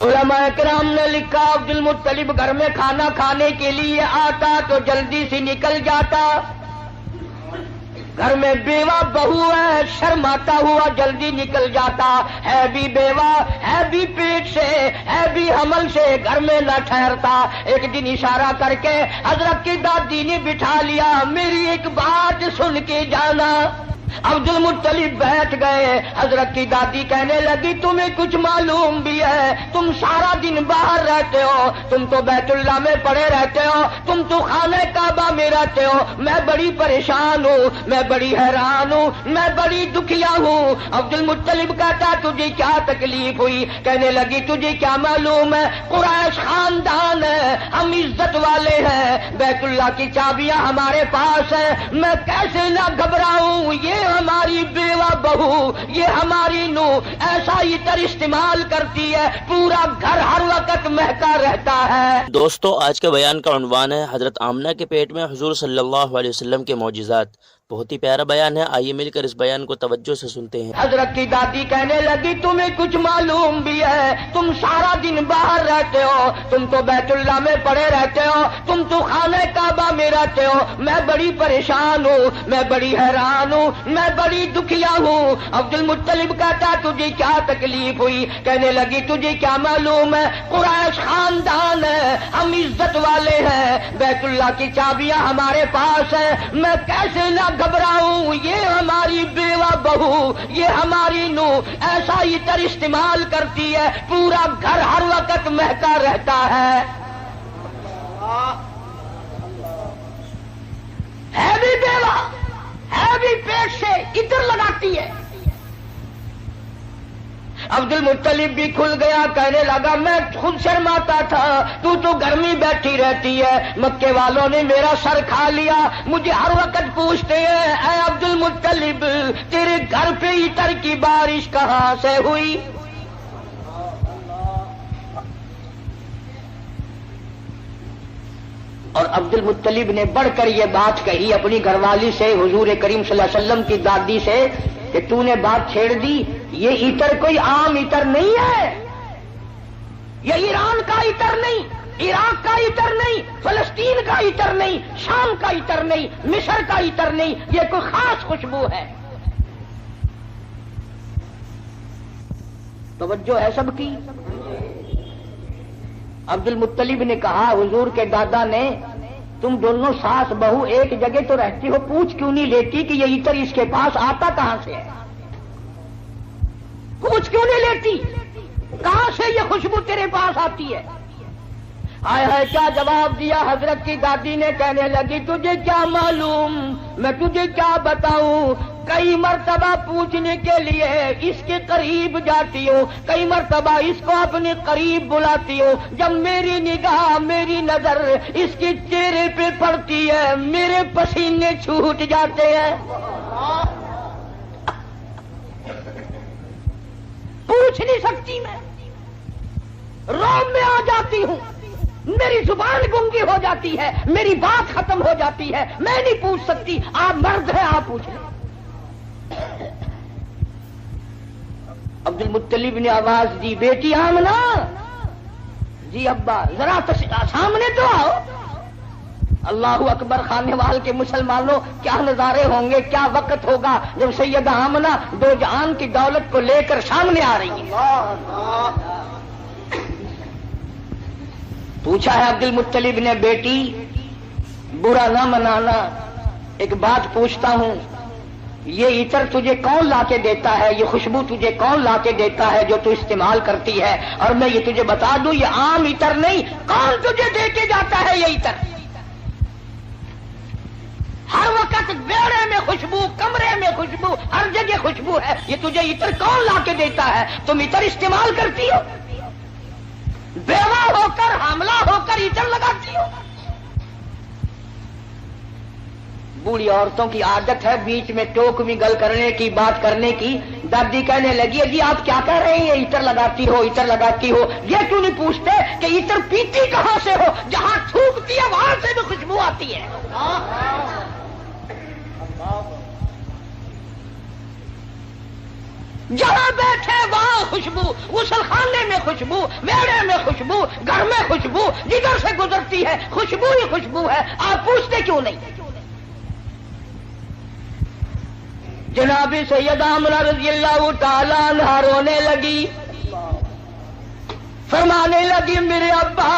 علماء کرام نے لکھا عبد المطلب گھر میں کھانا کھانے کے لیے آتا تو جلدی سے نکل جاتا، گھر میں بیوہ بہو ہے شرماتا ہوا جلدی نکل جاتا، ہے بھی بیوہ ہے بھی پیٹ سے ہے بھی حمل سے گھر میں نہ ٹھہرتا۔ ایک دن اشارہ کر کے حضرت کی دادی نے بٹھا لیا، میری ایک بات سن کے جانا۔ عبد المطلب بیٹھ گئے، حضرت کی دادی کہنے لگی تمہیں کچھ معلوم بھی ہے؟ تم سارا دن باہر رہتے ہو، تم تو بیت اللہ میں پڑے رہتے ہو، تم تو خانہ کعبہ میں رہتے ہو، میں بڑی پریشان ہوں، میں بڑی حیران ہوں، میں بڑی دکھیا ہوں۔ عبد المطلب کہتا تجھے کیا تکلیف ہوئی؟ کہنے لگی تجھے کیا معلوم ہے، قریش خاندان ہے، ہم عزت والے ہیں، بیت اللہ کی چابیاں ہمارے پاس ہیں، میں کیسے نہ گھبراؤں؟ یہ ہماری بیوہ بہو، یہ ہماری نو ایسا عطر استعمال کرتی ہے پورا گھر ہر وقت مہکا رہتا ہے۔ دوستو آج کے بیان کا عنوان ہے حضرت آمنہ کے پیٹ میں حضور صلی اللہ علیہ وسلم کے معجزات۔ بہت ہی پیارا بیان ہے، آئیے مل کر اس بیان کو توجہ سے سنتے ہیں۔ حضرت کی دادی کہنے لگی تمہیں کچھ معلوم بھی ہے؟ تم سارا دن باہر رہتے ہو، تم تو بیت اللہ میں پڑے رہتے ہو، تم تو خانہ کعبہ میں رہتے ہو، میں بڑی پریشان ہوں، میں بڑی حیران ہوں، میں بڑی دکھیا ہوں۔ عبد المطلب کہتا تجھے کیا تکلیف ہوئی؟ کہنے لگی تجھے کیا معلوم ہے، قریش خاندان ہے، ہم عزت والے ہیں، بیت اللہ کی چابیاں ہمارے پاس ہیں، میں کیسے نہ گھبراؤں؟ یہ ہماری بیوہ بہو، یہ ہماری نو ایسا عطر استعمال کرتی ہے پورا گھر ہر وقت مہکا رہتا ہے۔ بھی بیوہ ہے بھی پیٹ سے عطر لگاتی ہے۔ عبد المطلب بھی کھل گیا، کہنے لگا میں خود شرماتا تھا، تو گھر میں بیٹھی رہتی ہے، مکے والوں نے میرا سر کھا لیا، مجھے ہر وقت پوچھتے ہیں اے عبد المطلب تیرے گھر پہ عطر کی بارش کہاں سے ہوئی؟ اور عبد المطلب نے بڑھ کر یہ بات کہی اپنی گھر والی سے، حضور کریم صلی اللہ علیہ وسلم کی دادی سے، کہ تو نے بات چھیڑ دی، یہ عطر کوئی عام عطر نہیں ہے، یہ ایران کا عطر نہیں، عراق کا عطر نہیں، فلسطین کا عطر نہیں، شام کا عطر نہیں، مصر کا عطر نہیں، یہ کوئی خاص خوشبو ہے۔ توجہ ہے سب کی؟ عبد المطلب نے کہا حضور کے دادا نے تم دونوں ساس بہو ایک جگہ تو رہتی ہو، پوچھ کیوں نہیں لیتی کہ یہ عطر اس کے پاس آتا کہاں سے ہے؟ پوچھ کیوں نہیں لیتی کہاں سے یہ خوشبو تیرے پاس آتی ہے؟ ہائے ہائے کیا جواب دیا حضرت کی دادی نے، کہنے لگی تجھے کیا معلوم، میں تجھے کیا بتاؤں، کئی مرتبہ پوچھنے کے لیے اس کے قریب جاتی ہوں، کئی مرتبہ اس کو اپنے قریب بلاتی ہوں، جب میری نگاہ میری نظر اس کے چہرے پہ پڑتی ہے میرے پسینے چھوٹ جاتے ہیں۔ پوچھ نہیں سکتی، میں روم میں آ جاتی ہوں، میری زبان گنگی ہو جاتی ہے، میری بات ختم ہو جاتی ہے، میں نہیں پوچھ سکتی، آپ مرد ہیں آپ پوچھ لیں۔ عبد المطلب نے آواز دی بیٹی آمنہ، جی ابا ذرا سامنے تو آؤ۔ اللہ اکبر، خانے وال کے مسلمانوں کیا نظارے ہوں گے، کیا وقت ہوگا جب سیدہ آمنہ دو جہان کی دولت کو لے کر سامنے آ رہی ہیں۔ پوچھا ہے عبد المطلب نے بیٹی برا نہ منانا، ایک بات پوچھتا ہوں، یہ عطر تجھے کون لا کے دیتا ہے، یہ خوشبو تجھے کون لا کے دیتا ہے جو تو استعمال کرتی ہے؟ اور میں یہ تجھے بتا دوں یہ عام عطر نہیں، کون تجھے دے کے جاتا ہے یہ عطر؟ ہر وقت بیڑے میں خوشبو، کمرے میں خوشبو، ہر جگہ خوشبو ہے، یہ تجھے عطر کون لا کے دیتا ہے؟ تم عطر استعمال کرتی ہو، بیوہ ہو کر حاملہ ہو کر عطر لگاتی ہو۔ بوڑھی عورتوں کی عادت ہے بیچ میں ٹوک میں گل کرنے کی، بات کرنے کی۔ دادی کہنے لگی جی آپ کیا کہہ رہے ہیں، عطر لگاتی ہو عطر لگاتی ہو، یہ کیوں نہیں پوچھتے کہ عطر پیتی کہاں سے ہو؟ جہاں تھوکتی ہے وہاں سے بھی خوشبو آتی ہے۔ جہاں بیٹھے وہاں خوشبو، غسل خانے میں خوشبو، میڑے میں خوشبو، گھر میں خوشبو، جدھر سے گزرتی ہے خوشبو ہی خوشبو ہے. آپ پوچھتے کیوں نہیں؟ جناب سیدہ آمنہ رضی اللہ تعالیٰ عنہا رونے لگی، فرمانے لگی میرے ابا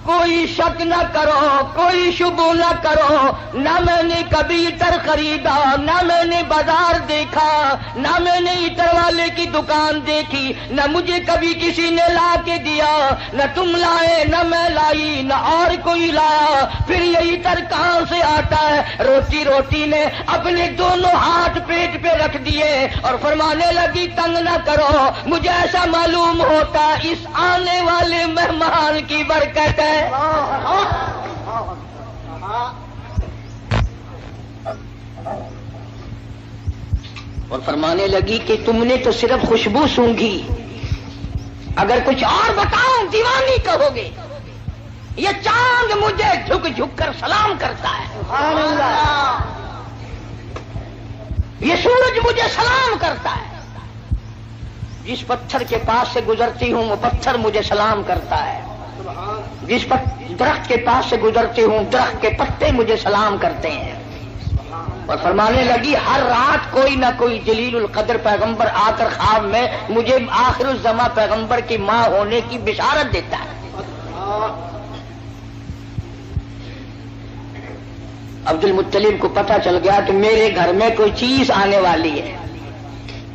کوئی شک نہ کرو، کوئی شبہ نہ کرو، نہ میں نے کبھی عطر خریدا، نہ میں نے بازار دیکھا، نہ میں نے عطر والے کی دکان دیکھی، نہ مجھے کبھی کسی نے لا کے دیا، نہ تم لائے نہ میں لائی نہ اور کوئی لایا، پھر یہ عطر کہاں سے آتا ہے؟ روتی روتی نے اپنے دونوں ہاتھ پیٹ پہ رکھ دیے اور فرمانے لگی تنگ نہ کرو، مجھے ایسا معلوم ہوتا اس آنے والے مہمان کی برکت ہے. اور فرمانے لگی کہ تم نے تو صرف خوشبو سونگھی، اگر کچھ اور بتاؤں دیوانی کہو گے. یہ چاند مجھے جھک جھک کر سلام کرتا ہے، سبحان اللہ. یہ سورج مجھے سلام کرتا ہے، جس پتھر کے پاس سے گزرتی ہوں وہ پتھر مجھے سلام کرتا ہے، جس پر درخت کے پاس سے گزرتے ہوں درخت کے پتے مجھے سلام کرتے ہیں. اور فرمانے لگی ہر رات کوئی نہ کوئی جلیل القدر پیغمبر آ کر خواب میں مجھے آخر الزماں پیغمبر کی ماں ہونے کی بشارت دیتا ہے. عبد المطلب کو پتہ چل گیا کہ میرے گھر میں کوئی چیز آنے والی ہے.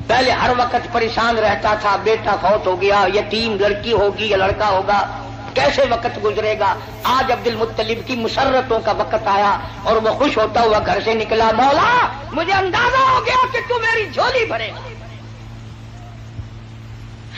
پہلے ہر وقت پریشان رہتا تھا، بیٹا فوت ہو گیا، یتیم لڑکی ہوگی یا لڑکا ہوگا، کیسے وقت گزرے گا. آج عبد المطلب کی مسرتوں کا وقت آیا اور وہ خوش ہوتا ہوا گھر سے نکلا، مولا مجھے اندازہ ہو گیا کہ تو میری جھولی بھرے گا.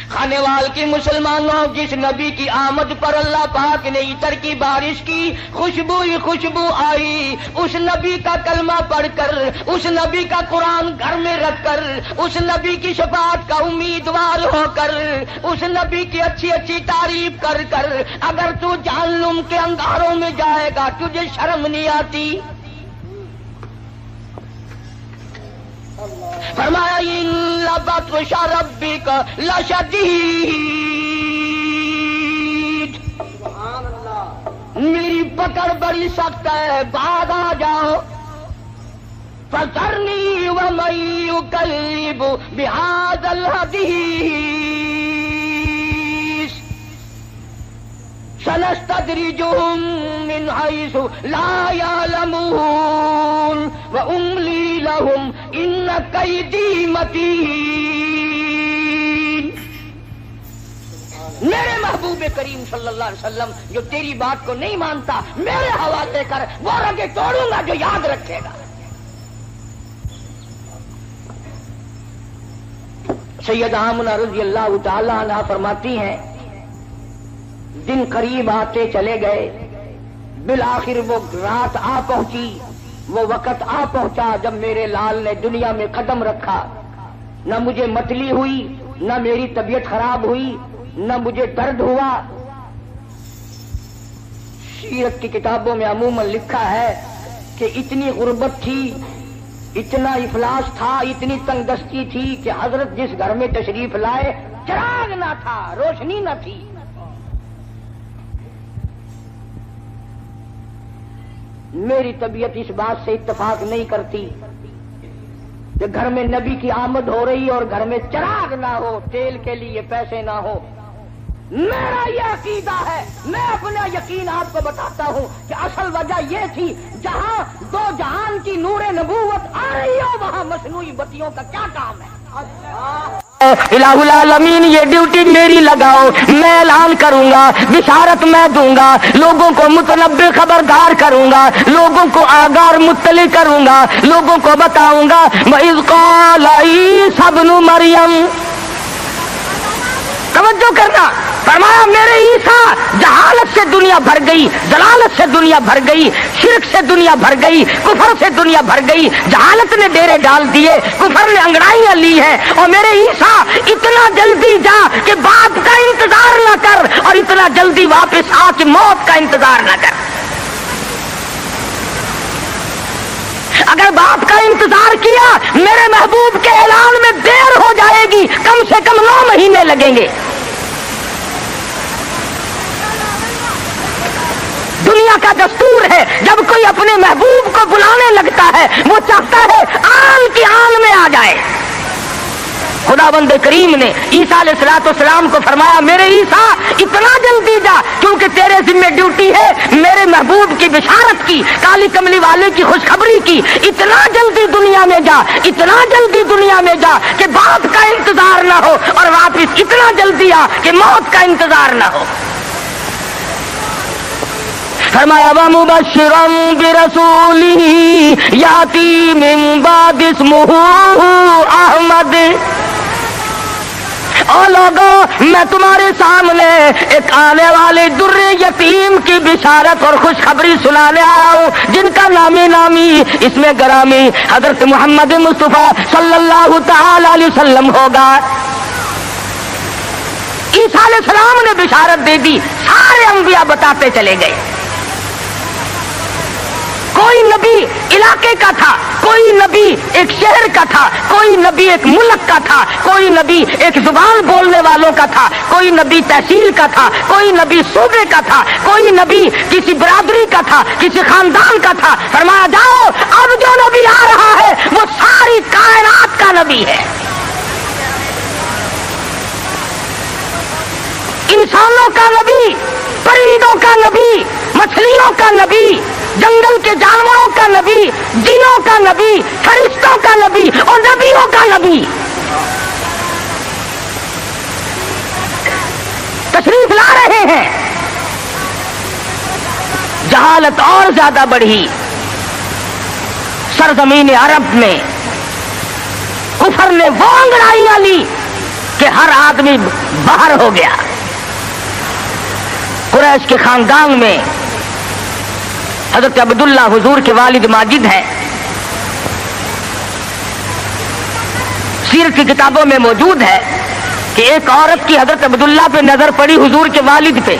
کھانے وال کی مسلمانوں، جس نبی کی آمد پر اللہ پاک نے عطر کی بارش کی، خوشبو ہی خوشبو آئی. اس نبی کا کلمہ پڑھ کر، اس نبی کا قرآن گھر میں رکھ کر، اس نبی کی شفاعت کا امیدوار ہو کر، اس نبی کی اچھی اچھی تعریف کر کر اگر تو جہنم کے انگاروں میں جائے گا تجھے شرم نہیں آتی؟ فرمایا ان بطش ربک لشدید، میری پکڑ بڑی سخت ہے، بعد آ جاؤ. فذرنی ومن یکذب بہذا الحدیث سنستدرجهم من حيث لا يعلمون وأملي لهم إن كيدي متين. میرے محبوب کریم صلی اللہ علیہ وسلم جو تیری بات کو نہیں مانتا میرے حوالے کر، وہ رگے توڑوں گا جو یاد رکھے گا. سیدہ آمنہ رضی اللہ تعالی عنہا فرماتی ہیں دن قریب آتے چلے گئے، بالآخر وہ رات آ پہنچی، وہ وقت آ پہنچا جب میرے لال نے دنیا میں قدم رکھا. نہ مجھے متلی ہوئی، نہ میری طبیعت خراب ہوئی، نہ مجھے درد ہوا. سیرت کی کتابوں میں عموماً لکھا ہے کہ اتنی غربت تھی، اتنا افلاس تھا، اتنی تنگ دستی تھی کہ حضرت جس گھر میں تشریف لائے چراغ نہ تھا، روشنی نہ تھی. میری طبیعت اس بات سے اتفاق نہیں کرتی کہ گھر میں نبی کی آمد ہو رہی اور گھر میں چراغ نہ ہو، تیل کے لیے پیسے نہ ہو. میرا یہ عقیدہ ہے، میں اپنا یقین آپ کو بتاتا ہوں کہ اصل وجہ یہ تھی جہاں دو جہان کی نور نبوت آ رہی ہو وہاں مصنوعی بتیوں کا کیا کام ہے. الہ العالمین یہ ڈیوٹی میری لگاؤ، میں اعلان کروں گا، بشارت میں دوں گا، لوگوں کو متنبع خبردار کروں گا، لوگوں کو آگار مطلع کروں گا، لوگوں کو بتاؤں گا. وَإِذْ قَالَ عِیسیٰ ابْنُ مَرْیَم، توجہ کرنا، فرمایا میرے عیسیٰ جہالت سے دنیا بھر گئی، ضلالت سے دنیا بھر گئی، شرک سے دنیا بھر گئی، کفر سے دنیا بھر گئی. جہالت نے ڈیرے ڈال دیے، کفر نے انگڑائیاں لی ہیں، اور میرے عیسیٰ اتنا جلدی جا کہ باپ کا انتظار نہ کر اور اتنا جلدی واپس آ کے موت کا انتظار نہ کر. اگر باپ کا انتظار کیا میرے محبوب کے اعلان میں دیر ہو جائے گی، کم سے کم 9 مہینے لگیں گے۔ دنیا کا دستور ہے جب کوئی اپنے محبوب کو بلانے لگتا ہے وہ چاہتا ہے آن کی آن میں آ جائے۔ خداوند کریم نے عیسیٰ علیہ السلام کو فرمایا میرے عیسیٰ اتنا جلدی جا، کیونکہ تیرے ذمہ ڈیوٹی ہے میرے محبوب کی بشارت کی، کالی کملی والے کی خوشخبری کی۔ اتنا جلدی دنیا میں جا، اتنا جلدی دنیا میں جا کہ باپ کا انتظار نہ ہو، اور واپس اتنا جلدی آ کہ موت کا انتظار نہ ہو۔ فرمایا وَمُبَشِّرًا بِرَسُولٍ يَأْتِي مِن بَعْدِ اسْمُهُ أَحْمَدُ۔ او لوگوں میں تمہارے سامنے ایک آنے والے در یتیم کی بشارت اور خوشخبری سنانے آیا ہوں جن کا نامی اس میں گرامی حضرت محمد مصطفیٰ صلی اللہ تعالی علیہ وسلم ہوگا۔ عیسیٰ علیہ السلام نے بشارت دے دی، سارے انبیاء بتاتے چلے گئے۔ کوئی نبی علاقے کا تھا، کوئی نبی ایک شہر کا تھا، کوئی نبی ایک ملک کا تھا، کوئی نبی ایک زبان بولنے والوں کا تھا، کوئی نبی تحصیل کا تھا، کوئی نبی صوبے کا تھا، کوئی نبی کسی برادری کا تھا، کسی خاندان کا تھا۔ فرمایا جاؤ اب جو نبی آ رہا ہے وہ ساری کائنات کا نبی ہے، انسانوں کا نبی، پرندوں کا نبی، مچھلیوں کا نبی، جنگل کے جانوروں کا نبی، جنوں کا نبی، فرشتوں کا نبی اور نبیوں کا نبی۔ تشریف لا رہے ہیں۔ جہالت اور زیادہ بڑھی سرزمین عرب میں، کفر نے وہ انگڑائیاں لی کہ ہر آدمی باہر ہو گیا۔ قریش کے خاندان میں حضرت عبداللہ حضور کے والد ماجد ہیں، سیرت کی کتابوں میں موجود ہے کہ ایک عورت کی حضرت عبداللہ پہ نظر پڑی حضور کے والد پہ،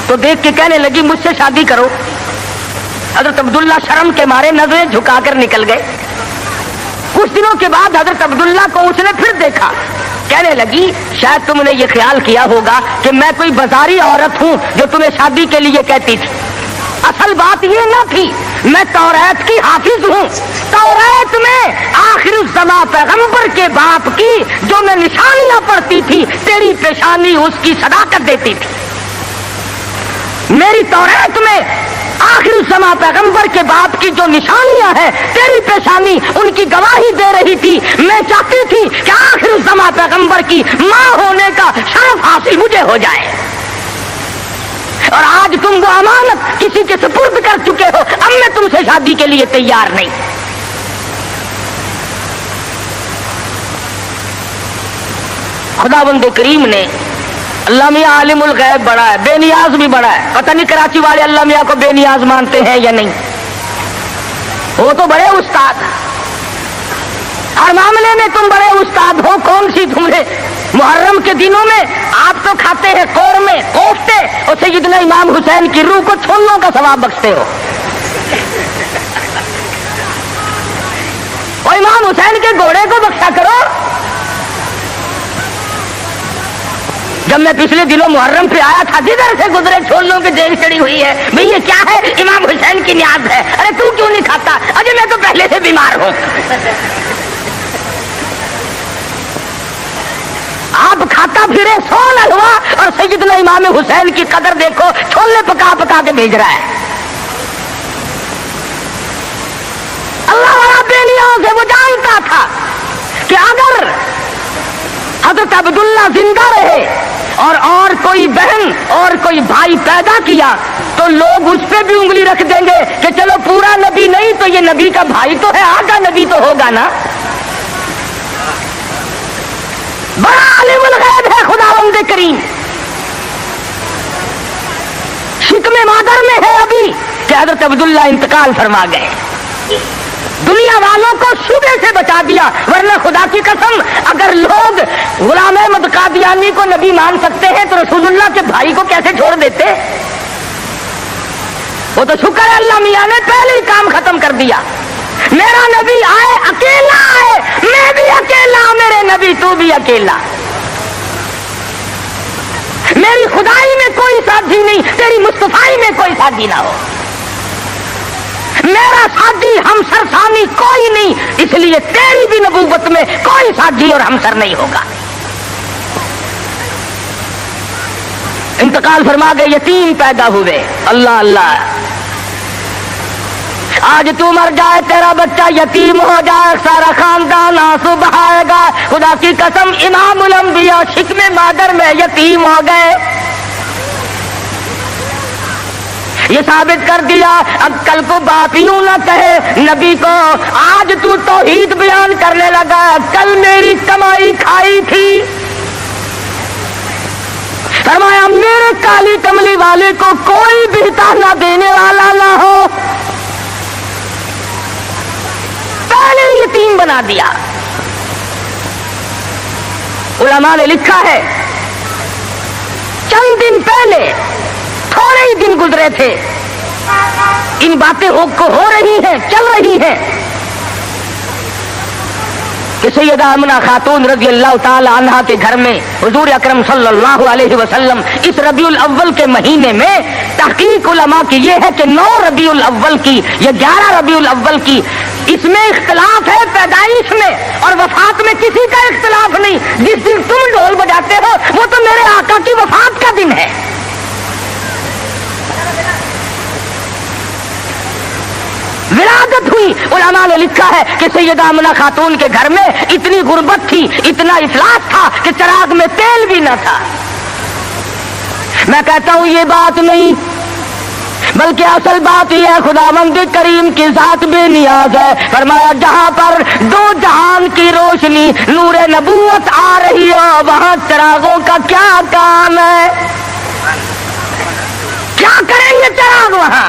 تو دیکھ کے کہنے لگی مجھ سے شادی کرو۔ حضرت عبداللہ شرم کے مارے نظریں جھکا کر نکل گئے۔ کچھ دنوں کے بعد حضرت عبداللہ کو اس نے پھر دیکھا، کہنے لگی شاید تم نے یہ خیال کیا ہوگا کہ میں کوئی بازاری عورت ہوں جو تمہیں شادی کے لیے کہتی تھی۔ اصل بات یہ نہ تھی، میں توریت کی حافظ ہوں، توریت میں آخر الزماں پیغمبر کے باپ کی جو میں نشانیاں پڑھتی تھی تیری پیشانی اس کی صداقت دیتی تھی۔ میری توریت میں آخر الزماں پیغمبر کے باپ کی جو نشانیاں ہیں تیری پیشانی ان کی گواہی دے رہی تھی۔ میں چاہتی تھی کہ آخر الزماں پیغمبر کی ماں ہونے کا شرف حاصل مجھے ہو جائے، اور آج تم وہ امانت کسی کے سپرد کر چکے ہو، اب میں تم سے شادی کے لیے تیار نہیں۔ خداوند کریم نے، اللہ میاں عالم الغیب بڑا ہے، بے نیاز بھی بڑا ہے، پتہ نہیں کراچی والے اللہ میاں کو بے نیاز مانتے ہیں یا نہیں، وہ تو بڑے استاد، ہر معاملے میں تم بڑے استاد ہو۔ کون سی تم نے محرم کے دنوں میں آپ تو کھاتے ہیں قورمے کوفتے اور سیدنا امام حسین کی روح کو چھولوں کا ثواب بخشتے ہو، اور امام حسین کے گھوڑے کو بخشا کرو۔ جب میں پچھلے دنوں محرم پہ آیا تھا، جدھر سے گزرے چھولوں کی دیگ چڑی ہوئی ہے، بھئی یہ کیا ہے؟ امام حسین کی نیاز ہے۔ ارے تو کیوں نہیں کھاتا؟ اجے میں تو پہلے سے بیمار ہوں۔ آپ کھاتا پھرے سول حلوا اور سیدنا امام حسین کی قدر دیکھو، چھولے پکا پکا کے بھیج رہا ہے۔ اللہ والا بے نیاز ہے، وہ جانتا تھا کہ اگر حضرت عبداللہ زندہ رہے اور کوئی بہن اور کوئی بھائی پیدا کیا تو لوگ اس پہ بھی انگلی رکھ دیں گے کہ چلو پورا نبی نہیں تو یہ نبی کا بھائی تو ہے، آدھا نبی تو ہوگا نا۔ بڑا عالم الغیب ہے خداوند کریم، شکم مادر میں ہے ابھی کہ حضرت عبداللہ انتقال فرما گئے، دنیا والوں کو شبے سے بچا دیا، ورنہ خدا کی قسم اگر لوگ غلام احمد قادیانی کو نبی مان سکتے ہیں تو رسول اللہ کے بھائی کو کیسے چھوڑ دیتے؟ وہ تو شکر ہے اللہ میاں نے پہلے ہی کام ختم کر دیا۔ میرا نبی آئے اکیلا آئے، میں بھی اکیلا، میرے نبی تو بھی اکیلا، میری خدائی میں کوئی ساتھی نہیں، تیری مصطفائی میں کوئی ساتھی نہ ہو، میرا ساتھی ہمسر ثانی کوئی نہیں، اس لیے تیری بھی نبوت میں کوئی ساتھی اور ہمسر نہیں ہوگا۔ انتقال فرما گئے، یتیم پیدا ہوئے، اللہ اللہ، آج تو مر جائے تیرا بچہ یتیم ہو جائے، سارا خاندان آنسو بہائے گا، خدا کی قسم امام الانبیاء شکم مادر میں یتیم ہو گئے۔ یہ ثابت کر دیا اب کل کو باپ یوں نہ کہے نبی کو، آج تو توحید بیان کرنے لگا، کل میری کمائی کھائی تھی۔ فرمایا میرے کالی کملی والے کو کوئی بھی تانا دینے والا نہ ہو، پہلے یتیم بنا دیا۔ علماء نے لکھا ہے چند دن پہلے، تھوڑے ہی دن گزرے تھے، ان باتیں ہو رہی ہیں، چل رہی ہیں کہ سیدہ آمنہ خاتون رضی اللہ تعالی عنہا کے گھر میں حضور اکرم صلی اللہ علیہ وسلم اس ربیع الاول کے مہینے میں، تحقیق علماء کی یہ ہے کہ 9 ربیع الاول کی یا 11 ربیع الاول کی، اس میں اختلاف ہے پیدائش میں، اور وفات میں کسی کا اختلاف نہیں۔ جس دن تم ڈھول بجاتے ہو وہ تو میرے آقا کی وفات کا دن ہے۔ ولادت ہوئی، علماء نے لکھا ہے کہ سیدہ آمنہ خاتون کے گھر میں اتنی غربت تھی، اتنا افلاس تھا کہ چراغ میں تیل بھی نہ تھا۔ میں کہتا ہوں یہ بات نہیں، بلکہ اصل بات یہ ہے خداوند کریم کی ذات بے نیاز ہے۔ فرمایا جہاں پر 2 جہان کی روشنی نور نبوت آ رہی ہو، وہاں چراغوں کا کیا کام ہے؟ کیا کریں گے چراغ وہاں؟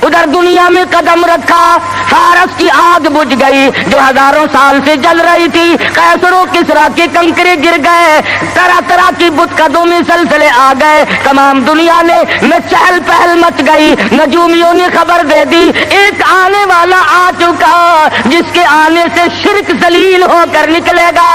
ادھر دنیا میں قدم رکھا، فارس کی آگ بجھ گئی جو ہزاروں سال سے جل رہی تھی، قیصر و کسریٰ کے کنکرے گر گئے، طرح طرح کی بت قدوں میں سلسلے آ گئے، تمام دنیا میں چہل پہل مچ گئی۔ نجومیوں نے خبر دے دی ایک آنے والا آ چکا جس کے آنے سے شرک ذلیل ہو کر نکلے گا۔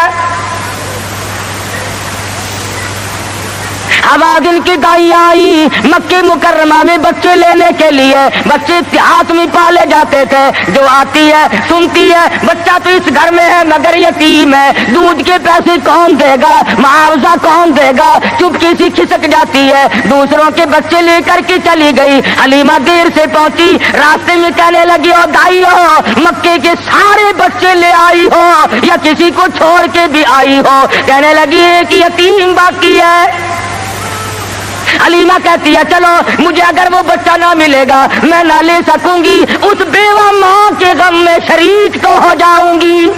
حوادن کی دائی آئی مکہ مکرمہ میں بچے لینے کے لیے، بچے اتحاد میں پالے جاتے تھے، جو آتی ہے سنتی ہے بچہ تو اس گھر میں ہے مگر یتیم ہے، دودھ کے پیسے کون دے گا، معاوضہ کون دے گا، چپکی سی کھسک جاتی ہے، دوسروں کے بچے لے کر کے چلی گئی۔ حلیمہ دیر سے پہنچی، راستے میں کہنے لگی او دائی ہو، مکے کے سارے بچے لے آئی ہو یا کسی کو چھوڑ کے بھی آئی ہو؟ کہنے لگی ایک یتیم باقی ہے۔ حلیمہ کہتی ہے چلو مجھے اگر وہ بچہ نہ ملے گا میں نہ لے سکوں گی، اس بیوہ ماں کے غم میں شریک تو ہو جاؤں گی۔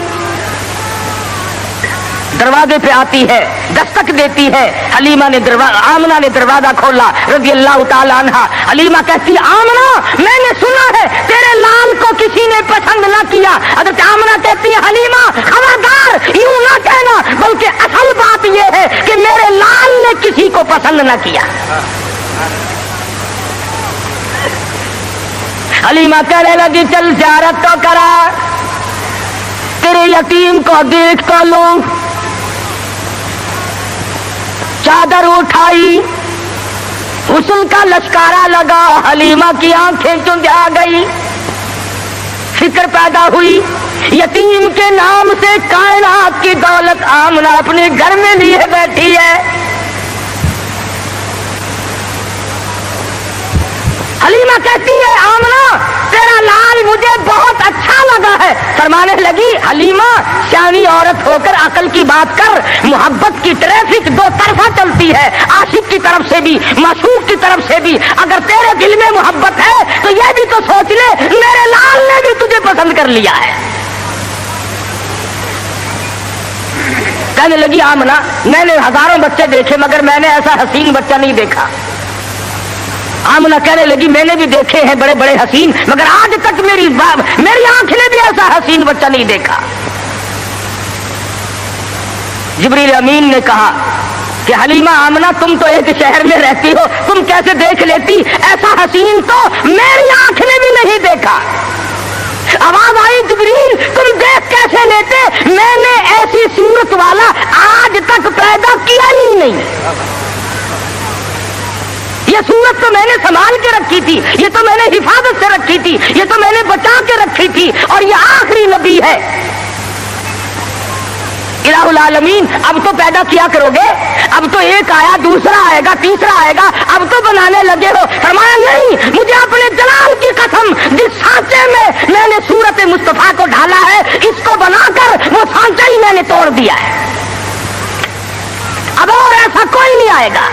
دروازے پہ آتی ہے، دستک دیتی ہے، حلیمہ نے آمنہ نے دروازہ کھولا رضی اللہ تعالیٰ عنہ۔ حلیمہ کہتی آمنہ میں نے سنا ہے تیرے لال کو کسی نے پسند نہ کیا۔ حضرت آمنہ کہتی ہے حلیمہ خبردار یوں نہ کہنا، بلکہ اصل بات یہ ہے کہ میرے لال نے کسی کو پسند نہ کیا۔ حلیمہ کہنے لگی چل زیارت تو کرا، تیرے یتیم کو دیکھ تو لوں۔ چادر اٹھائی، حسن کا لشکارا لگا، حلیمہ کی آنکھیں چندھا گئی، فکر پیدا ہوئی یتیم کے نام سے کائنات کی دولت آمنہ اپنے گھر میں لیے بیٹھی ہے۔ حلیمہ کہتی ہے آمنہ تیرا لال مجھے بہت اچھا لگا ہے۔ فرمانے لگی حلیمہ سیانی عورت ہو کر عقل کی بات کر، محبت کی ٹریفک 2 طرفہ چلتی ہے، عاشق کی طرف سے بھی معشوق کی طرف سے بھی۔ اگر تیرے دل میں محبت ہے تو یہ بھی تو سوچ لے میرے لال نے بھی تجھے پسند کر لیا ہے۔ کہنے لگی آمنہ میں نے ہزاروں بچے دیکھے مگر میں نے ایسا حسین بچہ نہیں دیکھا۔ آمنہ کہنے لگی میں نے بھی دیکھے ہیں بڑے بڑے حسین مگر آج تک میری آنکھ نے بھی ایسا حسین بچہ نہیں دیکھا۔ جبریل امین نے کہا کہ حلیمہ آمنہ تم تو ایک شہر میں رہتی ہو، تم کیسے دیکھ لیتی؟ ایسا حسین تو میری آنکھ نے بھی نہیں دیکھا۔ آواز آئی جبریل تم دیکھ کیسے لیتے؟ میں نے ایسی صورت والا آج تک پیدا کیا ہی نہیں. یہ صورت تو میں نے سنبھال کے رکھی تھی، یہ تو میں نے حفاظت سے رکھی تھی، یہ تو میں نے بچا کے رکھی تھی، اور یہ آخری نبی ہے. الہ العالمین اب تو پیدا کیا کرو گے، اب تو ایک آیا، دوسرا آئے گا، تیسرا آئے گا، اب تو بنانے لگے ہو. فرمایا نہیں، مجھے اپنے جلال کی قسم، جس سانچے میں نے صورت مصطفیٰ کو ڈالا ہے، اس کو بنا کر وہ سانچہ ہی میں نے توڑ دیا ہے. اب اور ایسا کوئی نہیں آئے گا.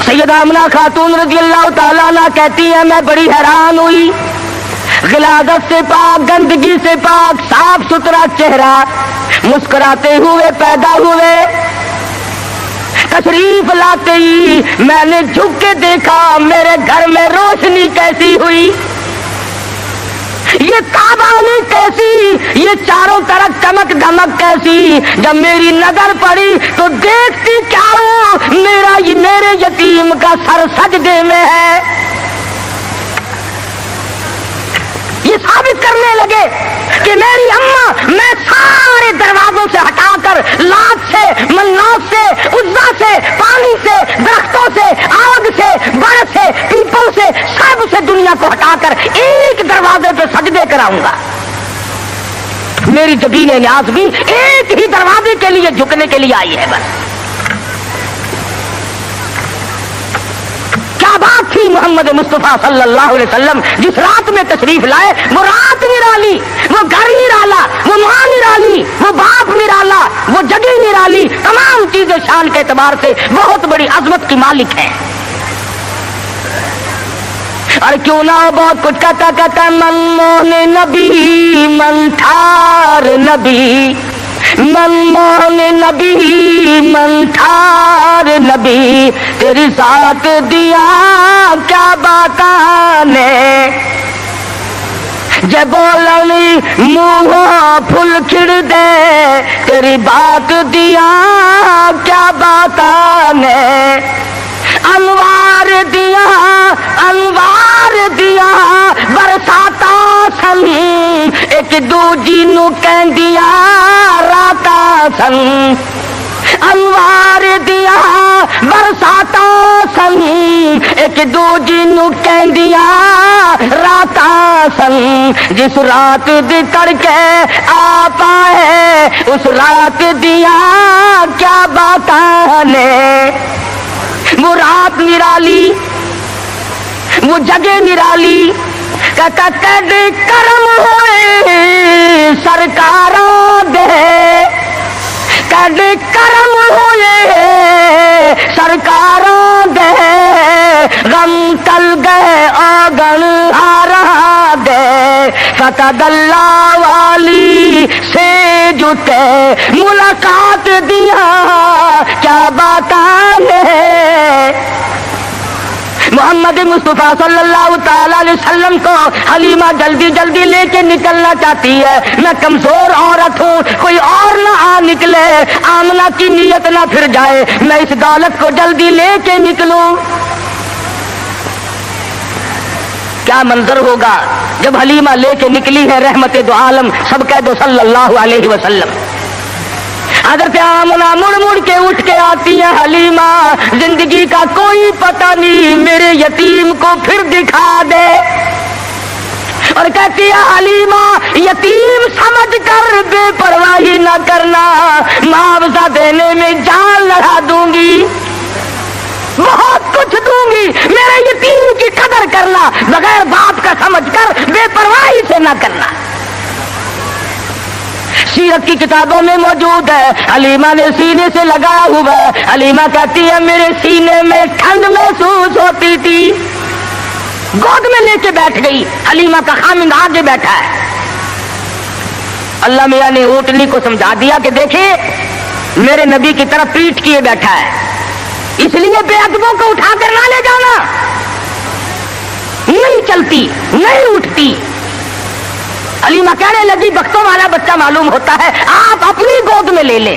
سیدہ آمنہ خاتون رضی اللہ تعالیٰ عنہ کہتی ہیں میں بڑی حیران ہوئی، غلاظت سے پاک، گندگی سے پاک، صاف ستھرا چہرہ، مسکراتے ہوئے پیدا ہوئے. تشریف لاتے ہی میں نے جھک کے دیکھا میرے گھر میں روشنی کیسی ہوئی، یہ تابانی کیسی، یہ چاروں طرف چمک دمک کیسی. جب میری نظر پڑی تو دیکھتی کیا ہوں، میرے یتیم کا سر سجدے میں ہے. یہ ثابت کرنے لگے کہ میری اماں، میں سارے دروازوں سے ہٹا کر، لات سے، منات سے، عزا سے، پانی سے، درختوں سے، آگ سے، برف سے، پیپل سے، سب سے دنیا کو ہٹا کر ایک دروازے پہ سجدے کراؤں گا. میری جبین نیاز بھی ایک ہی دروازے کے لیے جھکنے کے لیے آئی ہے. بس کیا بات تھی محمد مصطفیٰ صلی اللہ علیہ وسلم جس رات میں تشریف لائے. وہ رات نرالی، وہ گھر نرالا، وہ ماں نرالی، وہ باپ نرالا، وہ جگہ نرالی، تمام چیزیں شان کے اعتبار سے بہت بڑی عظمت کی مالک ہیں. اور کیوں نہ ہو بہت کچھ کہتا من موہن نبی، من ٹھار نبی، من موہن نبی، من ٹھار نبی، تیری ساتھ دیا کیا باتانے، جب بولنی منہ پھل کھڑ دے، تیری بات دیا کیا باتانے. انوار دیا، انوار دیا برساتا سن، ایک دوجی نو کہندیا راتا سن. انوار دیا برساتا سن، ایک دوجی نو کہندیا راتا سن. جس رات دی تڑکے آ پائے، اس رات دیا کیا باتاں نے. وہ رات نرالی، وہ جگہ نرالی. کہتا کد کرم ہوئے سرکاراں دے، کد کرم ہوئے سرکاراں دے، غم تل گئے آگن ہارا دے. فتح اللہ والی سے جتے ملاقات دیا کیا باتاں ہے. محمد مصطفیٰ صلی اللہ تعالی علیہ وسلم کو حلیمہ جلدی جلدی لے کے نکلنا چاہتی ہے. میں کمزور عورت ہوں، کوئی اور نہ آ نکلے، آمنہ کی نیت نہ پھر جائے، میں اس دولت کو جلدی لے کے نکلوں. کیا منظر ہوگا جب حلیمہ لے کے نکلی ہے رحمت دو عالم، سب کہہ دو صلی اللہ علیہ وسلم. حضرت آمنہ مڑ مڑ کے اٹھ کے آتی ہے. حلیمہ زندگی کا کوئی پتہ نہیں، میرے یتیم کو پھر دکھا دے. اور کہتی ہے حلیمہ یتیم سمجھ کر بے پرواہی نہ کرنا، معاوضہ دینے میں جان لڑا دوں گی، بہت کچھ دوں گی، میرے یتیم کی قدر کرنا، بغیر باپ کا سمجھ کر بے پرواہی سے نہ کرنا. سیرت کی کتابوں میں موجود ہے، حلیمہ نے سینے سے لگایا ہوا ہے. حلیمہ کہتی ہے میرے سینے میں ٹھنڈ محسوس ہوتی تھی. گود میں لے کے بیٹھ گئی. حلیمہ کا خامند آگے بیٹھا ہے. اللہ میاں نے اونٹنی کو سمجھا دیا کہ دیکھیں میرے نبی کی طرف پیٹھ کیے بیٹھا ہے، اس لیے بے ادبوں کو اٹھا کر نہ لے جانا. نہیں چلتی، نہیں اٹھتی. حلیمہ کہنے لگی بختوں والا بچہ معلوم ہوتا ہے، آپ اپنی گود میں لے لیں.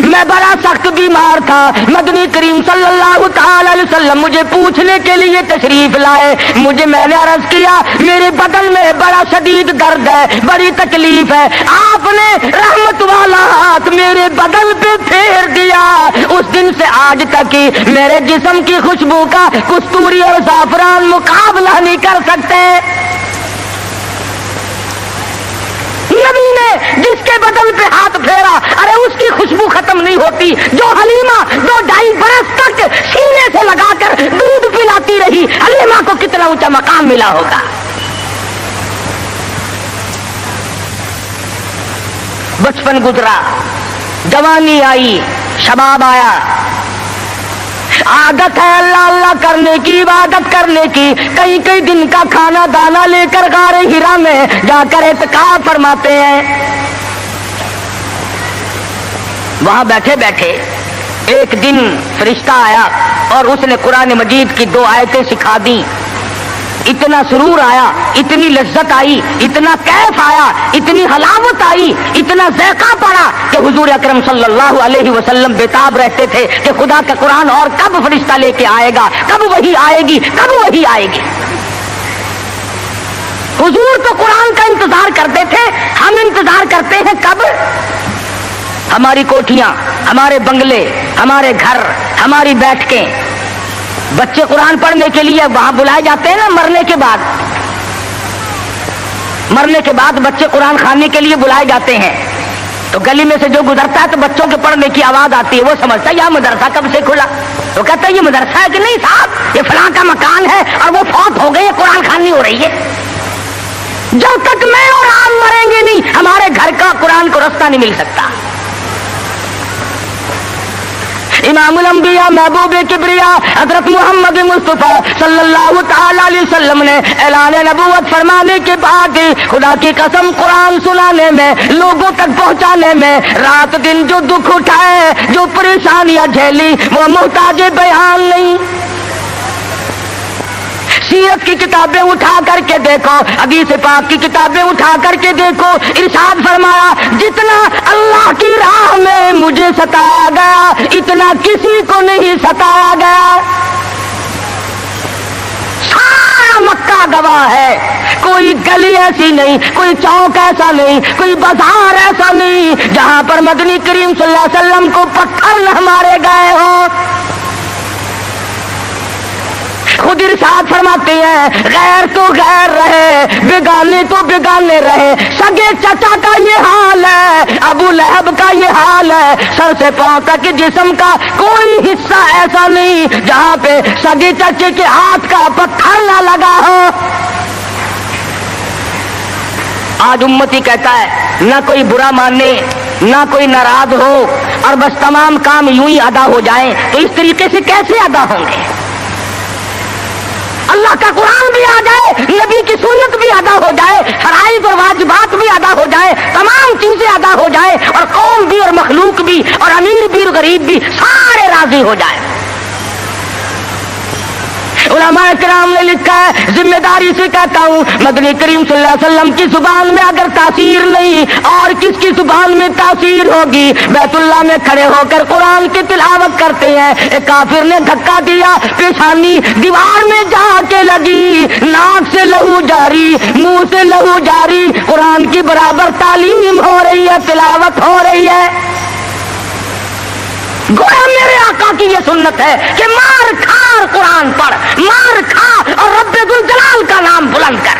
میں بڑا سخت بیمار تھا، مدنی کریم صلی اللہ تعالی علیہ وسلم مجھے پوچھنے کے لیے تشریف لائے، میں نے عرض کیا میرے بدن میں بڑا شدید درد ہے، بڑی تکلیف ہے، آپ نے رحمت والا ہاتھ میرے بدن پہ پھیر دیا، اس دن سے آج تک ہی میرے جسم کی خوشبو کا کستوری اور زعفران مقابلہ نہیں کر سکتے۔ نبی نے جس کے بدن پہ ہاتھ پھیرا، ارے اس کی خوشبو ختم نہیں ہوتی، جو حلیمہ 2-2.5 برس تک سینے سے لگا کر دودھ پلاتی رہی، حلیمہ کو کتنا اونچا مقام ملا ہوگا۔ بچپن گزرا، جوانی آئی، شباب آیا، عادت ہے اللہ اللہ کرنے کی، عبادت کرنے کی، کئی دن کا کھانا دانا لے کر غار ہرا میں جا کر اعتکاف فرماتے ہیں۔ وہاں بیٹھے بیٹھے ایک دن فرشتہ آیا اور اس نے قرآن مجید کی 2 آیتیں سکھا دی، اتنا سرور آیا، اتنی لذت آئی، اتنا کیف آیا، اتنی حلاوت آئی، اتنا ذائقہ پڑا کہ حضور اکرم صلی اللہ علیہ وسلم بےتاب رہتے تھے کہ خدا کا قرآن اور کب فرشتہ لے کے آئے گا، کب وحی آئے گی، کب وحی آئے گی۔ حضور تو قرآن کا انتظار کرتے تھے، ہم انتظار کرتے ہیں کب؟ ہماری کوٹھیاں، ہمارے بنگلے، ہمارے گھر، ہماری بیٹھکیں، بچے قرآن پڑھنے کے لیے وہاں بلائے جاتے ہیں نا، مرنے کے بعد بچے قرآن خانے کے لیے بلائے جاتے ہیں، تو گلی میں سے جو گزرتا ہے تو بچوں کے پڑھنے کی آواز آتی ہے، وہ سمجھتا ہے یہ مدرسہ کب سے کھلا، تو کہتا ہے یہ مدرسہ ہے کہ نہیں صاحب، یہ فلاں کا مکان ہے اور وہ فوت ہو گئی ہے، قرآن خوانی ہو رہی ہے۔ جب تک میں اور آپ مریں گے نہیں، ہمارے گھر کا قرآن کو رستہ نہیں مل سکتا۔ امام الانبیاء محبوب کبریا حضرت محمد مصطفیٰ صلی اللہ تعالی علیہ وسلم نے اعلان نبوت فرمانے کے بعد خدا کی قسم قرآن سنانے میں، لوگوں تک پہنچانے میں، رات دن جو دکھ اٹھائے، جو پریشانیاں جھیلی، وہ محتاج بیان نہیں۔ سیرت کی کتابیں اٹھا کر کے دیکھو، حدیث پاک کی کتابیں اٹھا کر کے دیکھو، ارشاد فرمایا جتنا اللہ کی راہ میں مجھے ستایا گیا اتنا کسی کو نہیں ستایا گیا۔ سارا مکہ گواہ ہے، کوئی گلی ایسی نہیں، کوئی چوک ایسا نہیں، کوئی بازار ایسا نہیں جہاں پر مدنی کریم صلی اللہ علیہ وسلم کو پتھر نہ مارے گئے ہوں۔ خود ارشاد فرماتے ہیں غیر تو غیر رہے، بیگانے تو بیگانے رہے، سگے چچا کا یہ حال ہے، ابو لہب کا یہ حال ہے، سر سے پاؤں تک جسم کا کوئی حصہ ایسا نہیں جہاں پہ سگے چچے کے ہاتھ کا پتھر نہ لگا ہو۔ آج امتی کہتا ہے نہ کوئی برا مانے، نہ کوئی ناراض ہو، اور بس تمام کام یوں ہی ادا ہو جائیں، تو اس طریقے سے کیسے ادا ہوں گے؟ اللہ کا قرآن بھی آ جائے، نبی کی سنت بھی ادا ہو جائے، فرائض اور واجبات بھی ادا ہو جائے، تمام چیزیں ادا ہو جائے، اور قوم بھی اور مخلوق بھی اور امیر بھی اور غریب بھی سارے راضی ہو جائے۔ علماء کرام نے لکھا ہے، ذمہ داری سے کہتا ہوں، مدنی کریم صلی اللہ علیہ وسلم کی زبان میں اگر تاثیر نہیں اور کس کی زبان میں تاثیر ہوگی؟ بیت اللہ میں کھڑے ہو کر قرآن کی تلاوت کرتے ہیں، ایک کافر نے دھکا دیا، پیشانی دیوار میں جا کے لگی، ناک سے لہو جاری، منہ سے لہو جاری، قرآن کی برابر تعلیم ہو رہی ہے، تلاوت ہو رہی ہے۔ گویا میرے آقا کی یہ سنت ہے کہ مار کھا اور قرآن پڑھ، مار کھا اور رب ذوالجلال کا نام بلند کر۔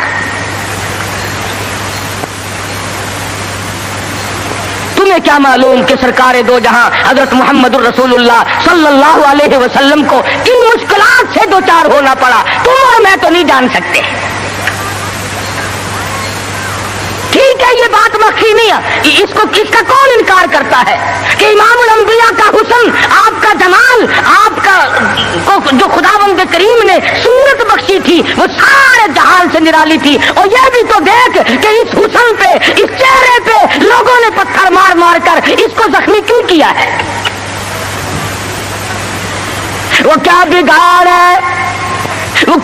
تمہیں کیا معلوم کہ سرکار دو جہاں حضرت محمد الرسول اللہ صلی اللہ علیہ وسلم کو کن مشکلات سے دوچار ہونا پڑا، تم اور میں تو نہیں جان سکتے۔ ٹھیک ہے، یہ بات مخفی نہیں ہے، اس کا کون انکار کرتا ہے کہ امام الانبیاء کا حسن، آپ کا جمال، آپ کا جو خداوند کریم نے صورت بخشی تھی وہ سارے جہان سے نرالی تھی، اور یہ بھی تو دیکھ کہ اس حسن پہ، اس چہرے پہ لوگوں نے پتھر مار مار کر اس کو زخمی کیوں کیا ہے؟ وہ کیا بگاڑ ہے؟ وہ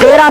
13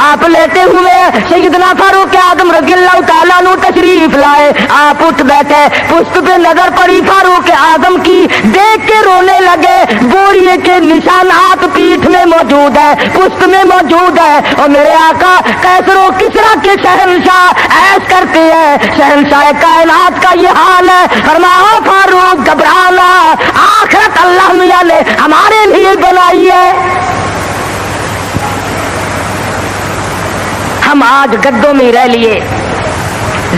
آپ لیتے ہوئے سیدنا فاروق اعظم رضی اللہ تعالیٰ عنہ تشریف لائے. آپ اٹھ بیٹھے, پشت پہ نظر پڑی فاروق اعظم کی, دیکھ کے رونے لگے. بوریے کے نشانات پیٹھ میں موجود ہے, پشت میں موجود ہے. اور میرے آقا کیسر و کسرا کے شہنشاہ ایس کرتے ہیں, شہنشاہ کائنات کا یہ حال ہے. فرمایا فاروق گھبرانا, آخرت اللہ میاں نے ہمارے لیے بنائی ہے. ہم آج گدوں میں رہ لیے,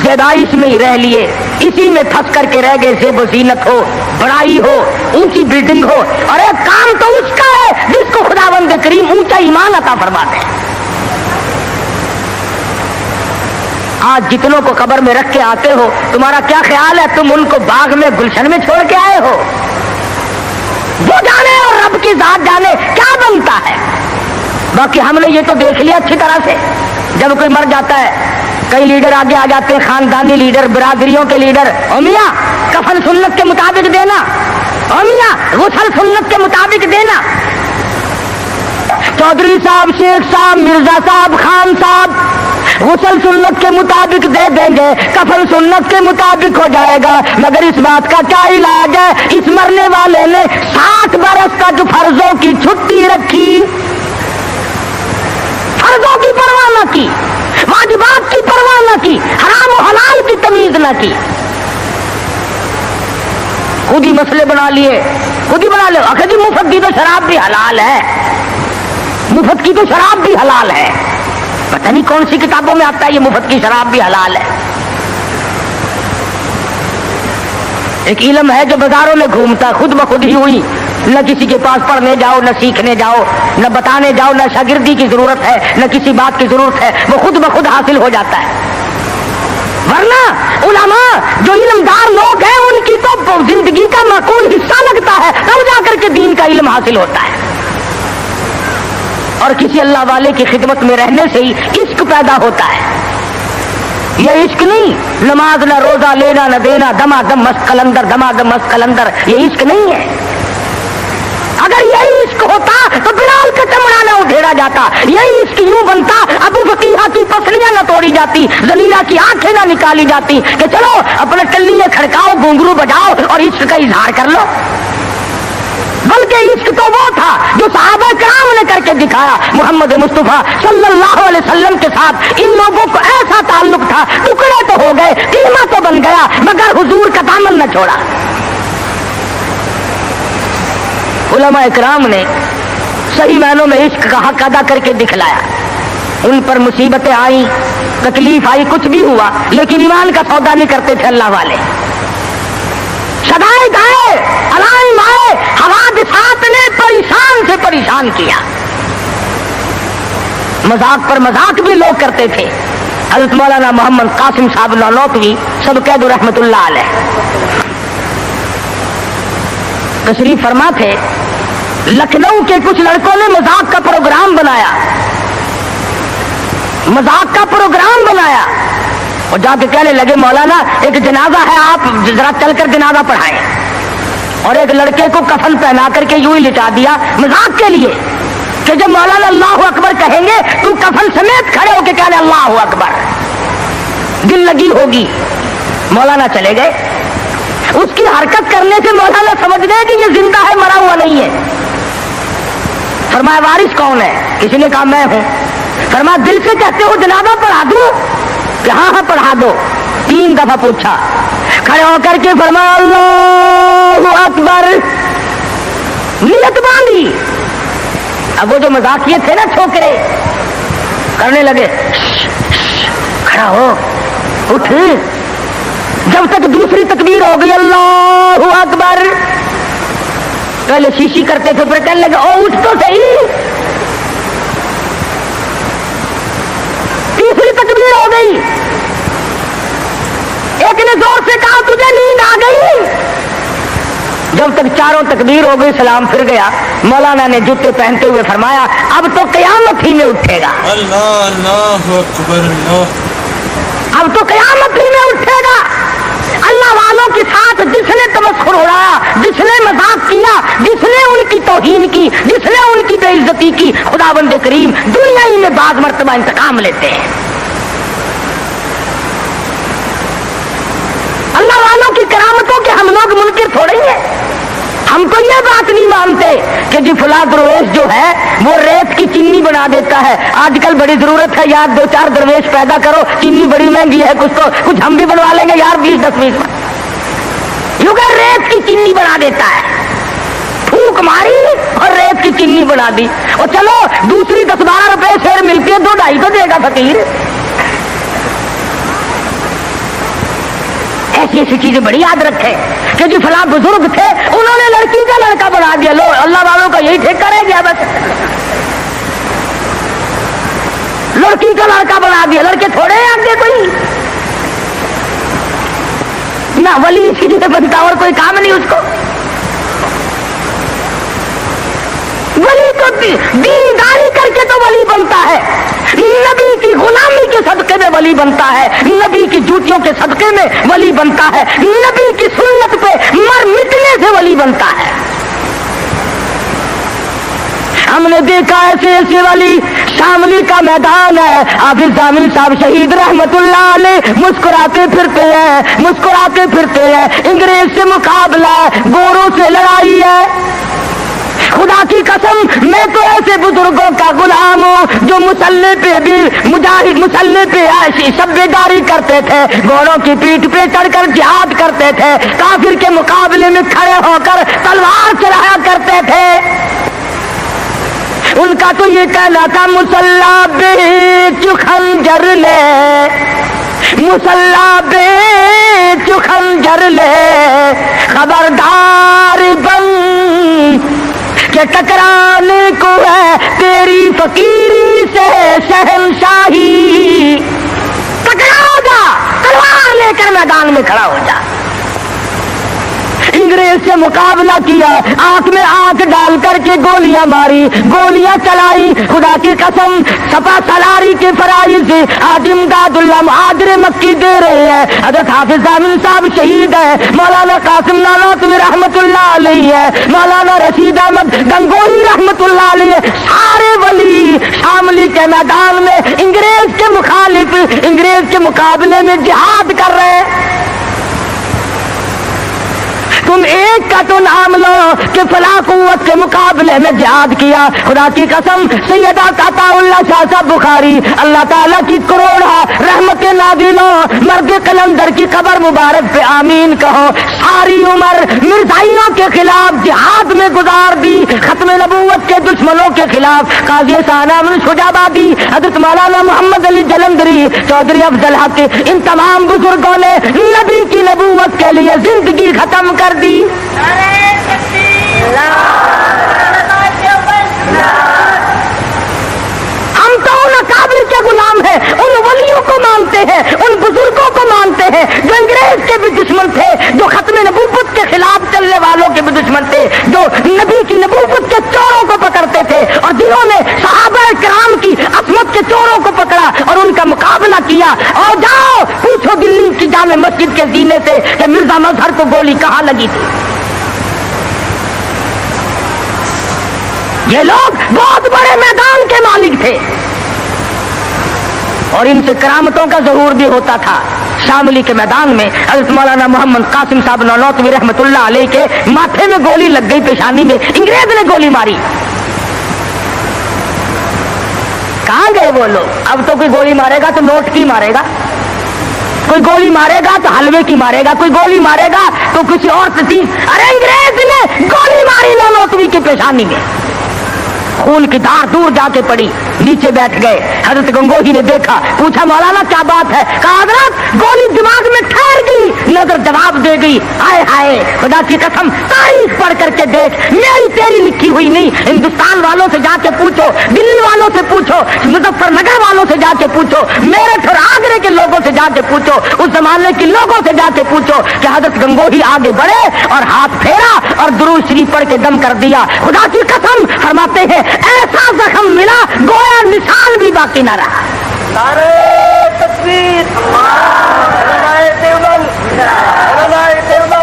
زیبائش میں ہی رہ لیے, اسی میں پھنس کر کے رہ گئے. زیب و زینت ہو, بڑائی ہو, اونچی بلڈنگ ہو, اور ایک کام تو اس کا ہے جس کو خداوند کریم اونچا ایمان عطا فرماتے ہیں. آج جتنوں کو قبر میں رکھ کے آتے ہو, تمہارا کیا خیال ہے تم ان کو باغ میں گلشن میں چھوڑ کے آئے ہو؟ وہ جانے اور رب کی ذات جانے کیا بنتا ہے. باقی ہم نے یہ تو دیکھ لیا اچھی طرح سے, جب کوئی مر جاتا ہے کئی لیڈر آگے آ جاتے ہیں, خاندانی لیڈر, برادریوں کے لیڈر. او میاں کفن سنت کے مطابق دینا, او میاں غسل سنت کے مطابق دینا. چودھری صاحب, شیخ صاحب, مرزا صاحب, خان صاحب غسل سنت کے مطابق دے دیں گے, کفن سنت کے مطابق ہو جائے گا. مگر اس بات کا کیا علاج ہے؟ اس مرنے والے نے 60 برس تک فرضوں کی چھٹی رکھی, فرضوں کی پرواہ نہ کی, واجبات کی پرواہ نہ کی, حرام و حلال کی تمیز نہ کی. خود ہی مسئلے بنا لیے, خود ہی بنا لے. آخر جی مفت کی تو شراب بھی حلال ہے, مفت کی تو شراب بھی حلال ہے. پتہ نہیں کون سی کتابوں میں آتا ہے یہ مفت کی شراب بھی حلال ہے. ایک علم ہے جو بازاروں میں گھومتا, خود بخود ہی ہوئی, نہ کسی کے پاس پڑھنے جاؤ, نہ سیکھنے جاؤ, نہ بتانے جاؤ, نہ شاگردی کی ضرورت ہے, نہ کسی بات کی ضرورت ہے, وہ خود بخود حاصل ہو جاتا ہے. ورنہ علماء جو علمدار لوگ ہیں ان کی تو زندگی کا معقول حصہ لگتا ہے, تب جا کر کے دین کا علم حاصل ہوتا ہے. اور کسی اللہ والے کی خدمت میں رہنے سے ہی عشق پیدا ہوتا ہے. یہ عشق نہیں, نماز نہ روزہ, لینا نہ دینا, دما دم مست قلندر, دما دم مست قلندر, یہ عشق نہیں ہے. اگر یہی عشق ہوتا تو بلال کا چمڑا نہ ادھیڑا جاتا, یہی عشق یوں بنتا ابو فقیہ کی پسلیاں نہ توڑی جاتی, زلیلہ کی آنکھیں نہ نکالی جاتی کہ چلو اپنے ٹلیے کھڑکاؤ, گھنگرو بجاؤ اور عشق کا اظہار کر لو. بلکہ عشق تو وہ تھا جو صحابہ کرام نے کر کے دکھایا. محمد مصطفیٰ صلی اللہ علیہ وسلم کے ساتھ ان لوگوں کو ایسا تعلق تھا, ٹکڑے تو ہو گئے, کلمہ تو بن گیا, مگر حضور کا دامن نہ چھوڑا. علماء اکرام نے صحیح معنوں میں عشق کا حق ادا کر کے دکھلایا. ان پر مصیبتیں آئیں, تکلیف آئی, کچھ بھی ہوا, لیکن ایمان کا سودا نہیں کرتے تھے اللہ والے. شدائد آئے, علائم آئے, حوادثات نے پریشان سے پریشان کیا. مذاق پر مذاق بھی لوگ کرتے تھے. حضرت مولانا محمد قاسم صاحب نانوتوی سب قید رحمت اللہ علیہ تشریف فرما تھے. لکھنؤ کے کچھ لڑکوں نے مذاق کا پروگرام بنایا, مذاق کا پروگرام بنایا, اور جا کے کہنے لگے مولانا ایک جنازہ ہے, آپ ذرا چل کر جنازہ پڑھائیں. اور ایک لڑکے کو کفن پہنا کر کے یوں ہی لٹا دیا مذاق کے لیے کہ جب مولانا اللہ اکبر کہیں گے تو کفن سمیت کھڑے ہو کے کہنے اللہ اکبر, دل لگی ہوگی. مولانا چلے گئے. اس کی حرکت کرنے سے مولانا سمجھ گئے کہ یہ زندہ ہے, مرا ہوا نہیں ہے. فرمایا وارث کون ہے؟ کسی نے کہا میں ہوں. فرمایا دل سے کہتے ہو جنازہ پڑھا دوں؟ کہ ہاں ہاں پڑھا دو. 3 دفعہ پوچھا, کھڑے ہو کر کے فرمایا اللہ اکبر, نیت باندھی. اب وہ جو مذاقیے تھے نا چھوکرے کرنے لگے, کھڑا ہو, اٹھ. جب تک دوسری تکبیر ہو گئی اللہ اکبر, پہلے شیشی کرتے تھے, پھر کہنے لگے او اٹھ تو صحیح. تیسری تکبیر ہو گئی, ایک نے زور سے کہا تجھے نیند آ گئی. جب تک 4 تکبیر ہو گئی سلام پھر گیا. مولانا نے جوتے پہنتے ہوئے فرمایا اب تو قیامت ہی میں اٹھے گا. اللہ اکبر, اللہ. اب تو قیامت ہی میں اٹھے گا. اللہ والوں کے ساتھ جس نے تمسخر اڑایا، جس نے مذاق کیا، جس نے ان کی توہین کی، جس نے ان کی بے عزتی کی، خداوند کریم دنیا ہی میں بعض مرتبہ انتقام لیتے ہیں۔ اللہ والوں کی کرامتوں کے ہم لوگ منکر تھوڑے ہی ہیں۔ ہم تو یہ بات نہیں مانتے کہ جی فلاں درویش جو ہے وہ ریت کی چینی بنا دیتا ہے۔ آج کل بڑی ضرورت ہے یار، 2-4 درویش پیدا کرو، چینی بڑی مہنگی ہے، کچھ ہم بھی بنوا لیں گے یار 20-10 کیونکہ ریت کی چینی بنا دیتا ہے، پھونک ماری اور ریت کی چینی بنا دی، اور چلو دوسری 10-12 روپے شیر ملتی ہے، 2-2.5 تو دے گا فقیر۔ ایسی ایسی چیزیں بڑی یاد رکھے کہ جو فلاں بزرگ تھے انہوں نے لڑکی کا لڑکا بنا دیا، لو اللہ والوں کا یہی ٹھیکہ رہ گیا، بس لڑکی کا لڑکا بنا دیا۔ لڑکے تھوڑے ہیں آگے کوئی نہ، ولی اسی سے بنتا اور کوئی کام نہیں اس کو۔ ولی تو دینداری کر کے تو ولی بنتا ہے، نبی کی غلامی کے صدقے میں ولی بنتا ہے، نبی کی جوتیوں کے صدقے میں ولی بنتا ہے، نبی کی سنت پہ مر مٹنے سے ولی بنتا ہے۔ ہم نے دیکھا ایسے ایسے ولی، شاملی کا میدان ہے، حافظ ضامن صاحب شہید رحمت اللہ علیہ مسکراتے پھرتے ہیں، مسکراتے پھرتے ہیں، انگریز سے مقابلہ ہے، گوروں سے لڑائی ہے۔ خدا کی قسم میں تو ایسے بزرگوں کا غلام ہوں جو مسلح پہ بھی مجاہد، مسلح پہ ایسی شبیداری کرتے تھے، گھوڑوں کی پیٹھ پہ چڑھ کر جہاد کرتے تھے، کافر کے مقابلے میں کھڑے ہو کر تلوار چلایا کرتے تھے۔ ان کا تو یہ کہنا تھا مسلح بیچ خنجر لے، مسلح بیچ خنجر لے، خبردار بن کہ ٹکرانے کو ہے تیری فقیری سے شہنشاہی۔ ٹکراؤ جا، تلوار لے کر میدان میں کھڑا ہو جا۔ انگریز سے مقابلہ کیا، آنکھ میں آنکھ ڈال کر کے گولیاں ماری، گولیاں چلائی، خدا کی قسم سپا سلاری کے فرائض سے آج امداد اللہ مہاجر مکی دے رہے ہیں۔ حضرت حافظ ضامن صاحب شہید ہے، مولانا قاسم نانوتوی رحمت اللہ علیہ ہے، مولانا رشید احمد گنگوہی رحمت اللہ علیہ، سارے ولی شاملی کے میدان میں انگریز کے مخالف، انگریز کے مقابلے میں جہاد کر رہے ہیں۔ تم ایک کا تو نام لو کہ فلاں قوت کے مقابلے میں جہاد کیا۔ خدا کی قسم سیدہ عطا اللہ شاہ صاحب بخاری اللہ تعالیٰ کی کروڑا رحمت نازلوں، مرد قلندر کی قبر مبارک پہ آمین کہو۔ ساری عمر مرزائیوں کے خلاف جہاد میں گزار دی، ختم نبوت کے دشمنوں کے خلاف قاضی ثانیہ شجابادی، حضرت مولانا محمد علی جلندری، چودھری افضل حق، ان تمام بزرگوں نے نبی کی نبوت کے لیے زندگی ختم کر دی۔ ہم تو ان اکابر کے غلام ہیں، ان ولیوں کو مانتے ہیں، ان بزرگوں کو مانتے ہیں جو انگریز کے بھی دشمن تھے، جو ختم نبوت کے خلاف چلنے والوں کے بھی دشمن تھے، جو نبی کی نبوت کے چوروں کو پکڑتے تھے، اور جنہوں نے صحابہ کرام کی عصمت کے چوروں کو پکڑا اور ان کا مقابلہ کیا۔ اور جاؤ پوچھو دلی کی جامع مسجد کے زینے سے کہ مرزا مظہر کو گولی کہاں لگی تھی۔ یہ لوگ بہت بڑے میدان کے مالک تھے اور ان سے کرامتوں کا ظہور بھی ہوتا تھا۔ شاملی کے میدان میں حضرت مولانا محمد قاسم صاحب نانوتوی رحمت اللہ علیہ کے ماتھے میں گولی لگ گئی، پیشانی میں انگریز نے گولی ماری۔ کہاں گئے وہ لوگ؟ اب تو کوئی گولی مارے گا تو نوٹ کی مارے گا، کوئی گولی مارے گا تو حلوے کی مارے گا، کوئی گولی مارے گا تو کسی اور چیز۔ ارے انگریز نے گولی ماری نانوتوی کی پیشانی میں، خون کی دھار دور جا کے پڑی، نیچے بیٹھ گئے۔ حضرت گنگوہی نے دیکھا، پوچھا مولانا کیا بات ہے؟ کہا حضرت گولی دماغ میں ٹھہر گئی، نظر جواب دے گئی، ہائے ہائے خدا کی قسم تاریخ پڑھ کر کے دیکھ، میری تیری لکھی ہوئی نہیں، ہندوستان والوں سے جا کے پوچھو، دلی والوں سے پوچھو، مظفر نگر والوں سے جا کے پوچھو، میرٹھ اور آگرے کے لوگوں سے جا کے پوچھو، اس زمانے کے لوگوں سے جا کے پوچھو کہ حضرت گنگوہی آگے بڑھے اور ہاتھ پھیرا اور درود شریف پڑھ کے دم کر دیا۔ خدا کی قسم فرماتے ہیں ایسا زخم ملا گویا نشان بھی باقی نہ رہا۔ نعرہ تکبیر، اللہ، نعرہ دیوبند، نعرہ دیوبند۔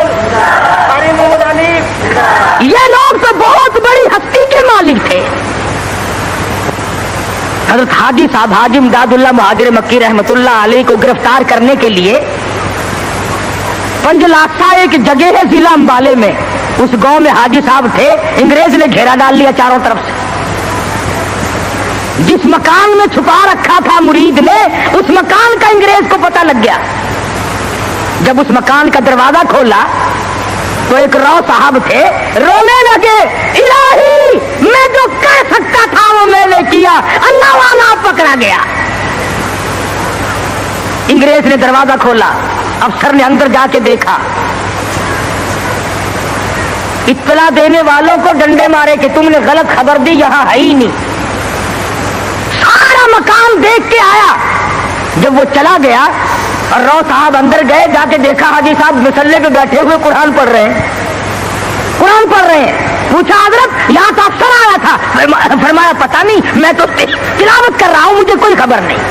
حضرت حاجی صاحب حاجی امداد اللہ مہاجر مکی رحمت اللہ علیہ کو گرفتار کرنے کے لیے پنجلاسا ایک جگہ ہے ضلع امبالے میں، اس گاؤں میں حاجی صاحب تھے، انگریز نے گھیرا ڈال لیا چاروں طرف سے۔ جس مکان میں چھپا رکھا تھا مرید نے، اس مکان کا انگریز کو پتہ لگ گیا۔ جب اس مکان کا دروازہ کھولا تو ایک رو صاحب تھے، رونے لگے، الہی میں جو کر سکتا تھا وہ میں نے کیا، اللہ والا پکڑا گیا۔ انگریز نے دروازہ کھولا، افسر نے اندر جا کے دیکھا، اطلاع دینے والوں کو ڈنڈے مارے کہ تم نے غلط خبر دی، یہاں ہے ہی نہیں۔ سارا مکان دیکھ کے آیا۔ جب وہ چلا گیا اور رو صاحب اندر گئے، جا کے دیکھا حاجی صاحب مصلے پہ بیٹھے ہوئے قرآن پڑھ رہے ہیں، قرآن پڑھ رہے ہیں۔ پوچھا حضرت یہاں تو افسر آیا تھا؟ فرمایا پتہ نہیں، میں تو تلاوت کر رہا ہوں، مجھے کوئی خبر نہیں۔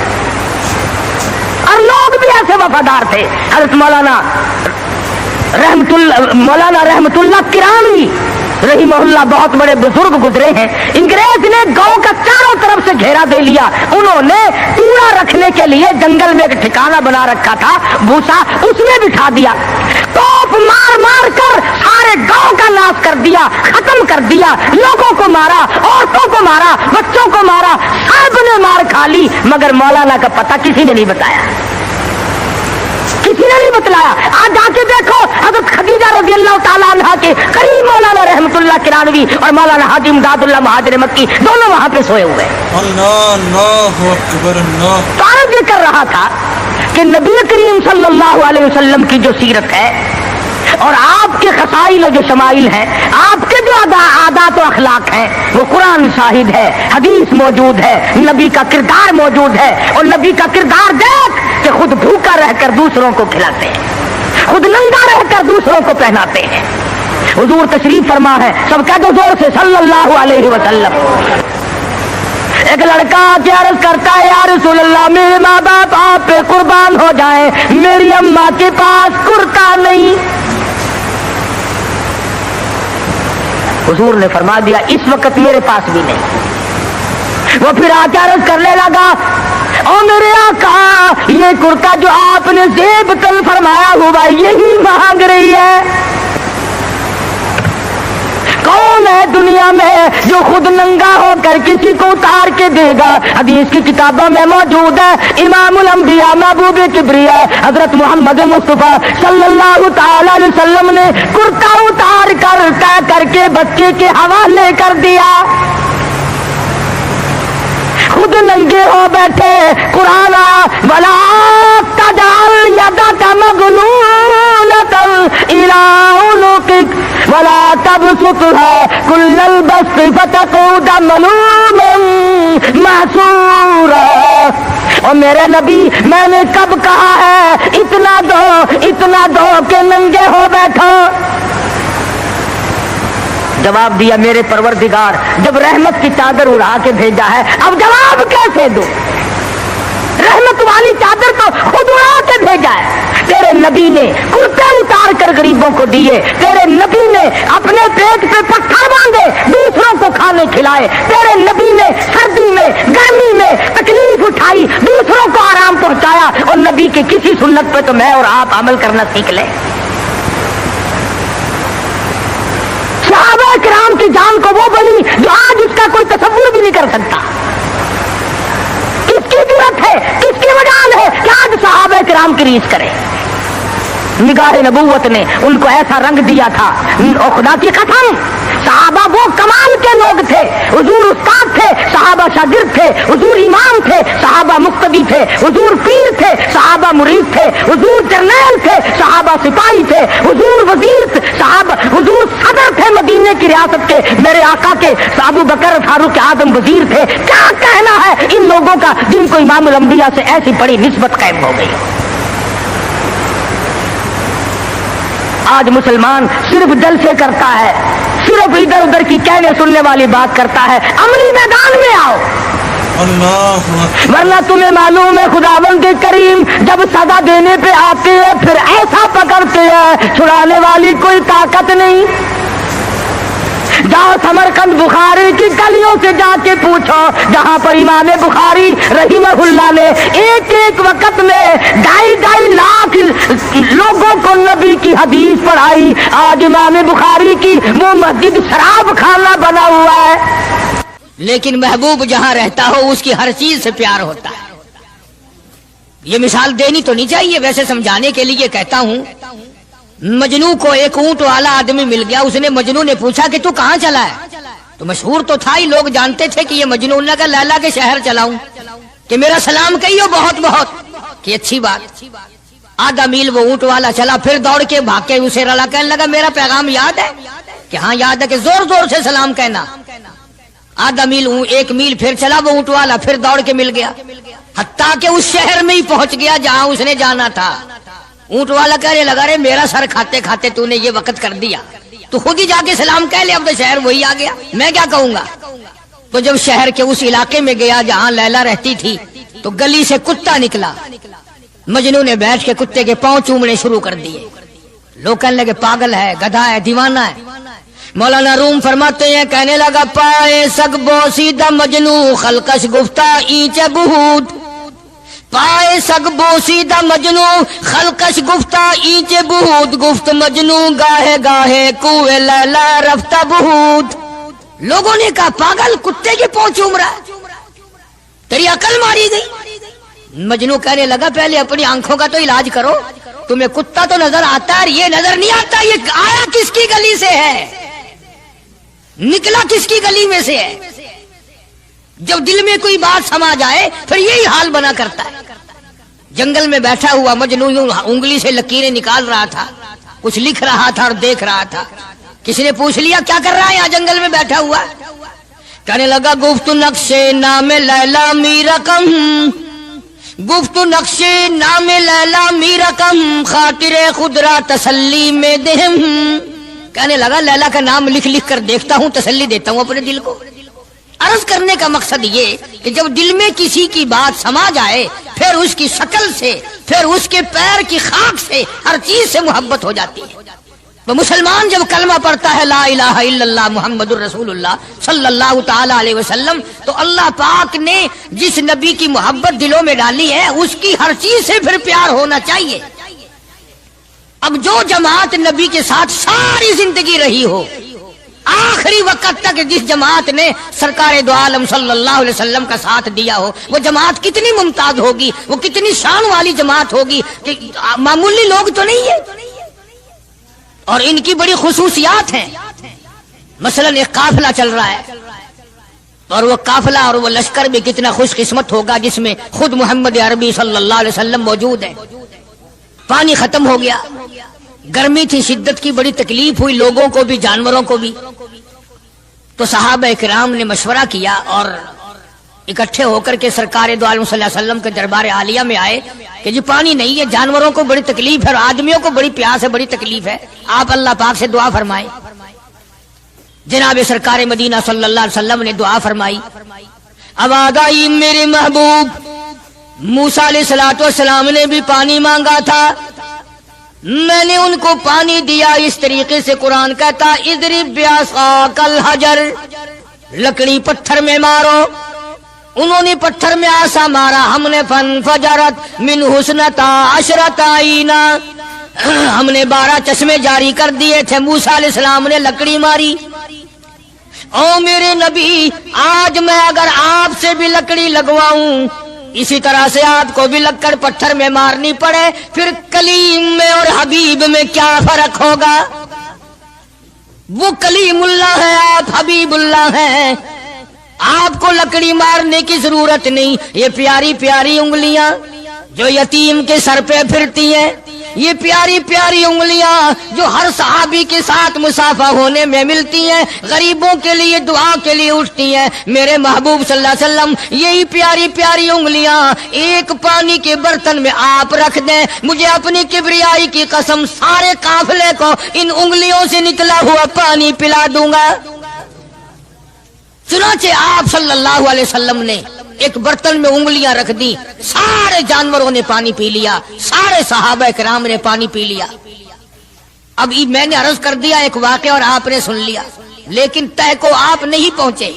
اور لوگ بھی ایسے وفادار تھے۔ حضرت مولانا رحمت اللہ کرانوی رحمہ اللہ بہت بڑے بزرگ گزرے ہیں۔ انگریز نے گاؤں کا چاروں طرف سے گھیرا دے لیا، انہوں نے کوڑا رکھنے کے لیے جنگل میں ایک ٹھکانہ بنا رکھا تھا، بھوسا، اس میں بٹھا دیا، توپ مار مار کر سارے گاؤں کا ناش کر دیا، ختم کر دیا، لوگوں کو مارا، عورتوں کو مارا، بچوں کو مارا، سب نے مار کھا لی، مگر مولانا کا پتہ کسی نے نہیں بتایا، کسی نے نہیں بتلایا۔ آج جا کے دیکھو حضرت خدیجہ رضی اللہ تعالیٰ عنہ کے قریب مولانا رحمت اللہ کرانوی اور مولانا حاجی امداد اللہ مہاجر مکی دونوں وہاں پہ سوئے ہوئے۔ اللہ اکبر اللہ۔ تو عرض یہ کر رہا تھا کہ نبی کریم صلی اللہ علیہ وسلم کی جو سیرت ہے اور آپ کے خصائل و جو شمائل ہیں، آپ کے جو عادات و اخلاق ہیں، وہ قرآن شاہد ہے، حدیث موجود ہے، نبی کا کردار موجود ہے، اور نبی کا کردار دیکھ کہ خود بھوکا رہ کر دوسروں کو کھلاتے ہیں، خود ننگا رہ کر دوسروں کو پہناتے ہیں۔ حضور تشریف فرما ہے، سب کہہ دو زور سے صلی اللہ علیہ وسلم۔ ایک لڑکا کے عرض کرتا ہے یا رسول اللہ میرے ماں باپ آپ پہ قربان ہو جائیں، میری اماں کے پاس کرتا نہیں۔ حضور نے فرما دیا اس وقت میرے پاس بھی نہیں۔ وہ پھر آ کے عرض کرنے لگا او میرے آقا یہ کرتا جو آپ نے زیب تن فرمایا ہوا یہی مانگ رہی ہے۔ کون ہے دنیا میں جو خود ننگا ہو کر کسی کو اتار کے دے گا؟ حدیث کی کتابوں میں موجود ہے، امام الانبیاء محبوب کبریا حضرت محمد مصطفیٰ صلی اللہ تعالی علیہ وسلم نے کرتا اتار کر طے کر کے بچے کے حوالے کر دیا، خود ننگے ہو بیٹھے۔ قرآن ولا تجعل یدک مغلولۃ الی عنقک ولا تبسطها كل البسط فتقعد ملوما محسورا۔ اور میرے نبی میں نے کب کہا ہے اتنا دو کہ ننگے ہو بیٹھو؟ جواب دیا میرے پروردگار جب رحمت کی چادر اڑا کے بھیجا ہے اب جواب کیسے دو؟ رحمت والی چادر تو خود اڑا کے بھیجا ہے۔ تیرے نبی نے کرتے اتار کر غریبوں کو دیے، تیرے نبی نے اپنے پیٹ پہ پتھر باندھے دوسروں کو کھانے کھلائے، تیرے نبی نے سردی میں گرمی میں تکلیف اٹھائی دوسروں کو آرام پہنچایا، اور نبی کی کسی سنت پہ تو میں اور آپ عمل کرنا سیکھ لیں۔ صحابہ کرام کی جان کو وہ بنی جو آج اس کا کوئی تصور بھی نہیں کر سکتا۔ کس کی ضرورت ہے، کس کی مجال ہے کہ آج صحابہ کرام کی ریس کرے؟ نگاہ نبوت نے ان کو ایسا رنگ دیا تھا، اور خدا کی قسم صحابہ وہ کمال کے لوگ تھے۔ حضور استاد تھے، صحابہ شاگرد تھے، حضور امام تھے، صحابہ مقتدی تھے، حضور پیر تھے، صحابہ مرید تھے، حضور جرنیل تھے، صحابہ سپاہی تھے، حضور وزیر تھے، صحابہ حضور صدر تھے مدینے کی ریاست کے، میرے آقا کے ابو بکر فاروق اعظم وزیر تھے۔ کیا کہنا ہے ان لوگوں کا جن کو امام الانبیاء سے ایسی بڑی نسبت قائم ہو گئی؟ آج مسلمان صرف جلسے کرتا ہے، صرف ادھر ادھر کی کہنے سننے والی بات کرتا ہے۔ عملی میدان میں آؤ، ورنہ تمہیں معلوم ہے خداوند کریم جب سزا دینے پہ آتے ہیں پھر ایسا پکڑتے ہیں چھڑانے والی کوئی طاقت نہیں۔ جاؤ سمرقند بخاری کی گلیوں سے جا کے پوچھو جہاں پر امام بخاری رحمہ اللہ نے ایک ایک وقت میں 2.5 لاکھ لوگوں کو نبی کی حدیث پڑھائی، آج امام بخاری کی وہ مسجد شراب خانہ بنا ہوا ہے۔ لیکن محبوب جہاں رہتا ہو اس کی ہر چیز سے پیار ہوتا ہے۔ یہ مثال دینی تو نہیں چاہیے، ویسے سمجھانے کے لیے کہتا ہوں۔ مجنو کو ایک اونٹ والا آدمی مل گیا، اس نے مجنو نے پوچھا کہ تو کہاں چلا ہے؟ تو مشہور تو تھا ہی، لوگ جانتے تھے کہ یہ مجنون نے کہا لیلا کے شہر چلاؤں کہ میرا سلام کہیو بہت بہت، کہ اچھی بات۔ آدھا میل وہ اونٹ والا چلا، پھر دوڑ کے بھاگ کے اسے رلا، کہنے لگا میرا پیغام یاد ہے؟ کہ ہاں یاد ہے، کہ زور زور سے سلام کہنا۔ آدھا میل 1 میل پھر چلا وہ اونٹ والا، پھر دوڑ کے مل گیا، حتیٰ کہ اس شہر میں ہی پہنچ گیا جہاں اس نے جانا تھا۔ اونٹ والا کہنے لگا رے میرا سر کھاتے کھاتے تو نے یہ وقت کر دیا، تو خود ہی جا کے سلام کہہ لے، اب تو شہر وہی آ گیا، میں کیا کہوں گا۔ تو جب شہر کے اس علاقے میں گیا جہاں لیلا رہتی تھی، تو گلی سے کتا نکلا، مجنو نے بیٹھ کے کتے کے پاؤں چومنے شروع کر دیے۔ لوگ کہنے لگے پاگل ہے، گدھا ہے، دیوانہ ہے۔ مولانا روم فرماتے ہیں، کہنے لگا پائے سگ بوسیدہ مجنو خلقش گفتہ اینچ بہود، پائے سگ بوسیدہ مجنو خلقش گفتہ اینچ بہود، گفت مجنو گاہے گاہے کوئے لیلا رفتہ بہود۔ لوگوں نے کہا پاگل، کتے کے پاؤں چوم رہا ہے، تیری عقل ماری گئی۔ مجنو کہنے لگا پہلے اپنی آنکھوں کا تو علاج کرو، تمہیں کتا تو نظر آتا ہے، یہ نظر نہیں آتا، یہ آیا کس کی گلی سے ہے، نکلا کس کی گلی میں سے ہے۔ جب دل میں کوئی بات سما جائے پھر یہی حال بنا کرتا ہے۔ جنگل میں بیٹھا ہوا مجنو انگلی سے لکیریں نکال رہا تھا، کچھ لکھ رہا تھا اور دیکھ رہا تھا۔ کسی نے پوچھ لیا کیا کر رہا ہے یہاں جنگل میں بیٹھا ہوا؟ کہنے لگا گفت نقشے نام لیلا می رقم، گفت نقشے نام لیلا می رقم، خاطر خود را تسلی میں دہم۔ کہنے لگا لیلا کا نام لکھ لکھ کر دیکھتا ہوں، تسلی دیتا ہوں اپنے دل کو۔ عرض کرنے کا مقصد یہ کہ جب دل میں کسی کی بات سما جائے پھر اس کی شکل سے، پھر اس کے پیر کی خاک سے، ہر چیز سے محبت ہو جاتی ہے۔ وہ مسلمان جب کلمہ پڑھتا ہے لا الہ الا اللہ محمد الرسول اللہ صلی اللہ تعالی علیہ وسلم، تو اللہ پاک نے جس نبی کی محبت دلوں میں ڈالی ہے اس کی ہر چیز سے پھر پیار ہونا چاہیے۔ اب جو جماعت نبی کے ساتھ ساری زندگی رہی ہو، آخری وقت تک جس جماعت نے سرکار دو عالم صلی اللہ علیہ وسلم کا ساتھ دیا ہو، وہ جماعت کتنی ممتاز ہوگی، وہ کتنی شان والی جماعت ہوگی کہ معمولی لوگ تو نہیں ہے، اور ان کی بڑی خصوصیات ہیں۔ مثلا ایک قافلہ چل رہا ہے، اور وہ قافلہ اور وہ لشکر بھی کتنا خوش قسمت ہوگا جس میں خود محمد عربی صلی اللہ علیہ وسلم موجود ہے۔ پانی ختم ہو گیا، گرمی تھی، شدت کی بڑی تکلیف ہوئی لوگوں کو بھی جانوروں کو بھی، تو صحابہ کرام نے مشورہ کیا اور اکٹھے ہو کر کے سرکار دو عالم صلی اللہ علیہ وسلم کے دربار عالیہ میں آئے کہ جی پانی نہیں ہے، جانوروں کو بڑی تکلیف ہے اور آدمیوں کو بڑی پیاس ہے، بڑی تکلیف ہے، آپ اللہ پاک سے دعا فرمائیں۔ جناب سرکار مدینہ صلی اللہ علیہ وسلم نے دعا فرمائی۔ آواز آئی میرے محبوب موسیٰ علیہ الصلوۃ والسلام نے بھی پانی مانگا تھا، میں نے ان کو پانی دیا۔ اس طریقے سے قرآن کہتا اضرب بعصاک الحجر، لکڑی پتھر میں مارو۔ انہوں نے پتھر میں آسا مارا، ہم نے فانفجرت من حسنتا عشرۃ عینا، ہم نے 12 چشمے جاری کر دیے تھے۔ موسیٰ علیہ السلام نے لکڑی ماری۔ او میرے نبی، آج میں اگر آپ سے بھی لکڑی لگواؤں، اسی طرح سے آپ کو بھی لکڑ پتھر میں مارنی پڑے، پھر کلیم میں اور حبیب میں کیا فرق ہوگا؟ وہ کلیم اللہ ہے، آپ حبیب اللہ ہیں، آپ کو لکڑی مارنے کی ضرورت نہیں۔ یہ پیاری پیاری انگلیاں جو یتیم کے سر پہ پھرتی ہیں، یہ پیاری پیاری انگلیاں جو ہر صحابی کے ساتھ مسافہ ہونے میں ملتی ہیں، غریبوں کے لیے دعا کے لیے اٹھتی ہیں، میرے محبوب صلی اللہ علیہ وسلم یہی پیاری پیاری انگلیاں ایک پانی کے برتن میں آپ رکھ دیں، مجھے اپنی کبریائی کی قسم سارے قافلے کو ان انگلیوں سے نکلا ہوا پانی پلا دوں گا۔ چنانچہ آپ صلی اللہ علیہ وسلم نے ایک برتن میں انگلیاں رکھ دی، سارے جانوروں نے پانی پی لیا، سارے صحابہ کرام نے پانی پی لیا۔ اب میں نے عرض کر دیا ایک واقعہ اور آپ نے سن لیا۔ لیکن تہ کو آپ نہیں پہنچے.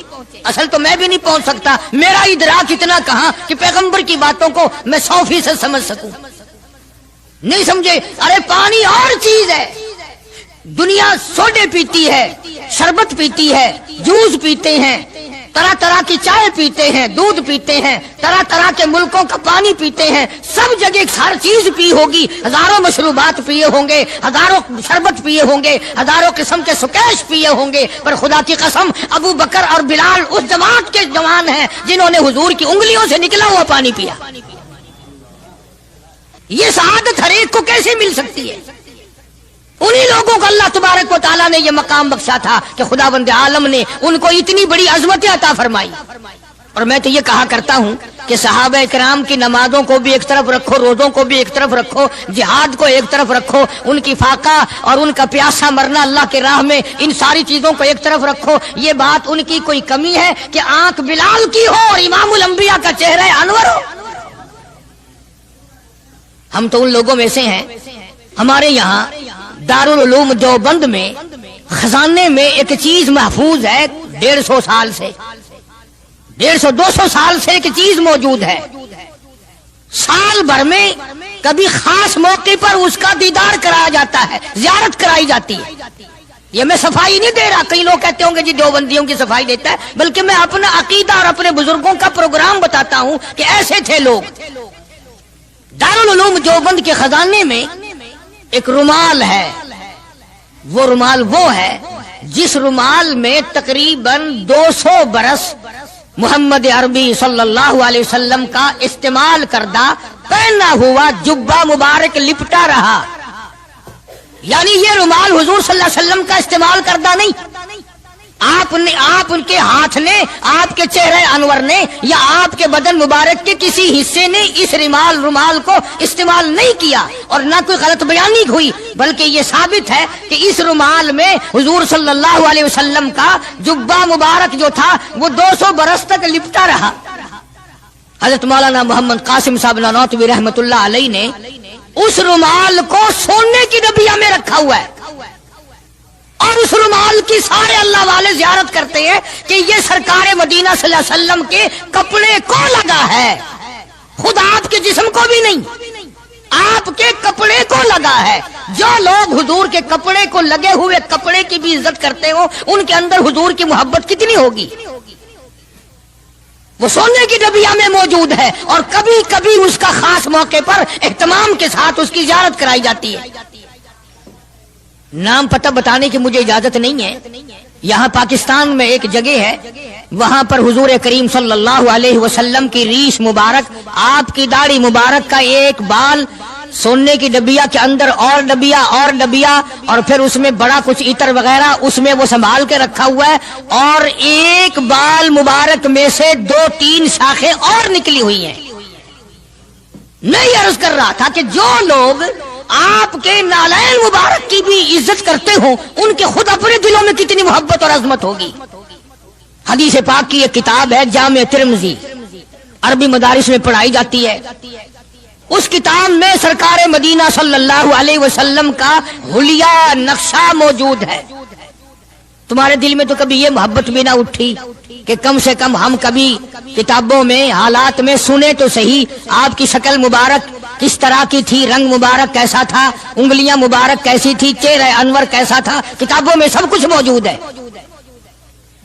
اصل تو میں بھی نہیں پہنچ سکتا، میرا ادراک اتنا کہاں کہ پیغمبر کی باتوں کو میں 100% سمجھ سکوں. نہیں سمجھے؟ ارے پانی اور چیز ہے. دنیا سوڈے پیتی ہے، شربت پیتی ہے، جوس پیتے ہیں، طرح طرح کی چائے پیتے ہیں، دودھ پیتے ہیں، طرح طرح کے ملکوں کا پانی پیتے ہیں. سب جگہ ہر چیز پی ہوگی، ہزاروں مشروبات پیے ہوں گے، ہزاروں شربت پیے ہوں گے، ہزاروں قسم کے سکیش پیے ہوں گے. پر خدا کی قسم ابو بکر اور بلال اس جماعت کے جوان ہیں جنہوں نے حضور کی انگلیوں سے نکلا ہوا پانی پیا. یہ سعادت ہر ایک کو کیسے مل سکتی ہے؟ انہی لوگوں کو اللہ تبارک و تعالیٰ نے یہ مقام بخشا تھا کہ خداوند عالم نے ان کو اتنی بڑی عظمت عطا فرمائی. اور میں تو یہ کہا کرتا ہوں کہ صحابہ کرام کی نمازوں کو بھی ایک طرف رکھو، روزوں کو بھی ایک طرف رکھو، جہاد کو ایک طرف رکھو، ان کی فاقہ اور ان کا پیاسا مرنا اللہ کے راہ میں، ان ساری چیزوں کو ایک طرف رکھو. یہ بات ان کی کوئی کمی ہے کہ آنکھ بلال کی ہو اور امام الانبیاء کا چہرہ انور ہو؟ ہم تو ان لوگوں میں سے ہیں. ہمارے یہاں دارالعلوم دیوبند میں خزانے میں ایک چیز محفوظ ہے 150 سال سے، 150-200 سال سے ایک چیز موجود ہے. سال بھر میں کبھی خاص موقع پر اس کا دیدار کرایا جاتا ہے، زیارت کرائی جاتی ہے. یہ میں صفائی نہیں دے رہا، کئی لوگ کہتے ہوں گے جی دیوبندیوں کی صفائی دیتا ہے، بلکہ میں اپنا عقیدہ اور اپنے بزرگوں کا پروگرام بتاتا ہوں کہ ایسے تھے لوگ. دارالعلوم دیوبند کے خزانے میں ایک رومال ہے. وہ رومال وہ ہے جس رومال میں تقریباً 200 برس محمد عربی صلی اللہ علیہ وسلم کا استعمال کردہ پہنا ہوا جبہ مبارک لپٹا رہا. یعنی یہ رومال حضور صلی اللہ علیہ وسلم کا استعمال کردہ نہیں، آپ ان کے ہاتھ نے، آپ کے چہرے انور نے یا آپ کے بدن مبارک کے کسی حصے نے اس رومال کو استعمال نہیں کیا، اور نہ کوئی غلط بیانی ہوئی، بلکہ یہ ثابت ہے کہ اس رومال میں حضور صلی اللہ علیہ وسلم کا جبہ مبارک جو تھا وہ 200 برس تک لپٹا رہا. حضرت مولانا محمد قاسم صاحب نانوتوی رحمت اللہ علیہ نے اس رومال کو سونے کی ڈبیا میں رکھا ہوا ہے، اور اس رومال کی سارے اللہ والے زیارت کرتے ہیں کہ یہ سرکار مدینہ صلی اللہ علیہ وسلم کے کپڑے کو لگا ہے، خود آپ کے جسم کو بھی نہیں، آپ کے کپڑے کو لگا ہے. جو لوگ حضور کے کپڑے کو لگے ہوئے کپڑے کی بھی عزت کرتے ہو، ان کے اندر حضور کی محبت کتنی ہوگی؟ وہ سونے کی ڈبیا میں موجود ہے، اور کبھی کبھی اس کا خاص موقع پر اہتمام کے ساتھ اس کی زیارت کرائی جاتی ہے. نام پتہ بتانے کی مجھے اجازت نہیں ہے. یہاں پاکستان میں ایک جگہ ہے، وہاں پر حضور کریم صلی اللہ علیہ وسلم کی ریش مبارک، آپ کی داڑھی مبارک کا ایک بال سونے کی ڈبیا کے اندر اور ڈبیا اور پھر اس میں بڑا کچھ عطر وغیرہ اس میں وہ سنبھال کے رکھا ہوا ہے، اور ایک بال مبارک میں سے 2-3 شاخیں اور نکلی ہوئی ہیں. میں یہ عرض کر رہا تھا کہ جو لوگ آپ کے نالین مبارک کی بھی عزت کرتے ہوں، ان کے خود اپنے دلوں میں کتنی محبت اور عظمت ہوگی. حدیث پاک کی ایک کتاب ہے جامع ترمذی، عربی مدارس میں پڑھائی جاتی ہے. اس کتاب میں سرکار مدینہ صلی اللہ علیہ وسلم کا حلیہ نقشہ موجود ہے. تمہارے دل میں تو کبھی یہ محبت بھی نہ اٹھی کہ کم سے کم ہم کبھی کتابوں میں حالات میں سنے تو صحیح آپ کی شکل مبارک کس طرح کی تھی، رنگ مبارک کیسا تھا، انگلیاں مبارک کیسی تھی، چہرہ انور کیسا تھا. کتابوں میں سب کچھ موجود ہے.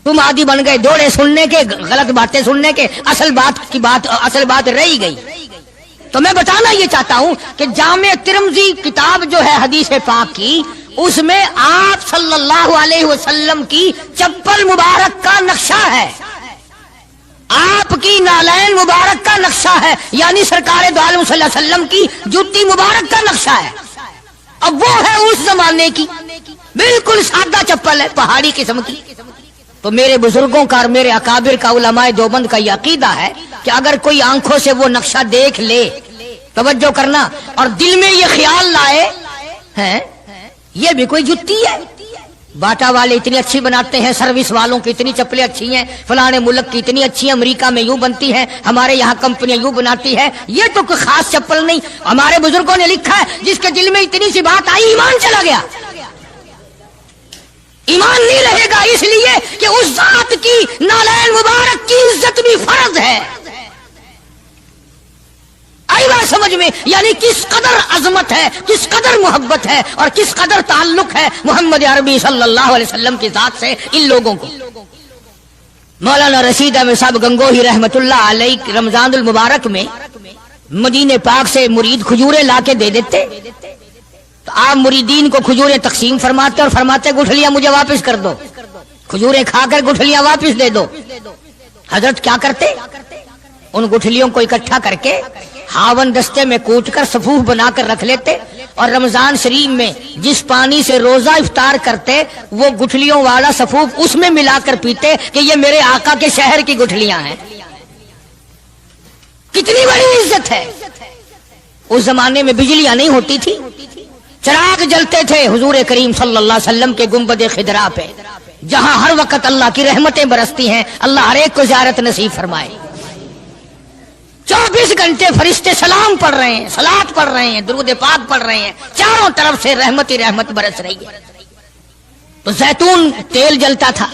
تم عادی بن گئے دوڑے سننے کے، غلط باتیں سننے کے، اصل بات رہی گئی. تو میں بتانا یہ چاہتا ہوں کہ جامع ترمذی کتاب جو ہے حدیث پاک کی، اس میں آپ صلی اللہ علیہ وسلم کی چپل مبارک کا نقشہ ہے، آپ کی نالین مبارک کا نقشہ ہے، یعنی سرکار دو عالم صلی اللہ علیہ وسلم کی جوتی مبارک کا نقشہ ہے. اب وہ ہے اس زمانے کی بالکل سادہ چپل ہے، پہاڑی قسم کی. تو میرے بزرگوں کا اور میرے اکابر کا، علماء دیوبند کا یہ عقیدہ ہے کہ اگر کوئی آنکھوں سے وہ نقشہ دیکھ لے، توجہ کرنا، اور دل میں یہ خیال لائے ہیں یہ بھی کوئی جتی ہے، باٹا والے اتنی اچھی بناتے ہیں، سروس والوں کی اتنی چپلیں اچھی ہیں، فلانے ملک کی اتنی اچھی ہیں، امریکہ میں یوں بنتی ہیں، ہمارے یہاں کمپنیاں یوں بناتی ہے، یہ تو کوئی خاص چپل نہیں. ہمارے بزرگوں نے لکھا ہے جس کے دل میں اتنی سی بات آئی ایمان چلا گیا. ایمان نہیں رہے گا اس لیے کہ اس ذات کی نالین مبارک کی عزت بھی فرض ہے. آئی بات سمجھ میں؟ یعنی کس قدر عظمت ہے، کس قدر محبت ہے اور کس قدر تعلق ہے محمد عربی صلی اللہ علیہ وسلم کی ذات سے ان لوگوں کو. مولانا رشید احمد صاحب گنگوہی رحمت اللہ علیہ رمضان المبارک میں مدینے پاک سے مرید کھجوریں لا کے دے دیتے تو آپ مریدین کو کھجوریں تقسیم فرماتے اور فرماتے گٹھلیاں مجھے واپس کر دو، کھجوریں کھا کر گٹھلیاں واپس دے دو. حضرت کیا کرتے؟ ان گٹھلیوں کو اکٹھا کر کے ہاون دستے میں کوٹ کر صفوف بنا کر رکھ لیتے اور رمضان شریف میں جس پانی سے روزہ افطار کرتے وہ گٹھلیوں والا صفوف اس میں ملا کر پیتے کہ یہ میرے آقا کے شہر کی گٹھلیاں ہیں. کتنی بڑی عزت ہے. اس زمانے میں بجلیاں نہیں ہوتی تھی، چراغ جلتے تھے حضور کریم صلی اللہ علیہ وسلم کے گنبد خضرا پہ، جہاں ہر وقت اللہ کی رحمتیں برستی ہیں. اللہ ہر ایک کو زیارت نصیب فرمائے. 24 گھنٹے فرشتے سلام پڑھ رہے ہیں، صلات پڑھ رہے ہیں، درود پاک پڑھ رہے ہیں، چاروں طرف سے رحمت ہی رحمت برس رہی ہے. تو زیتون تیل جلتا تھا،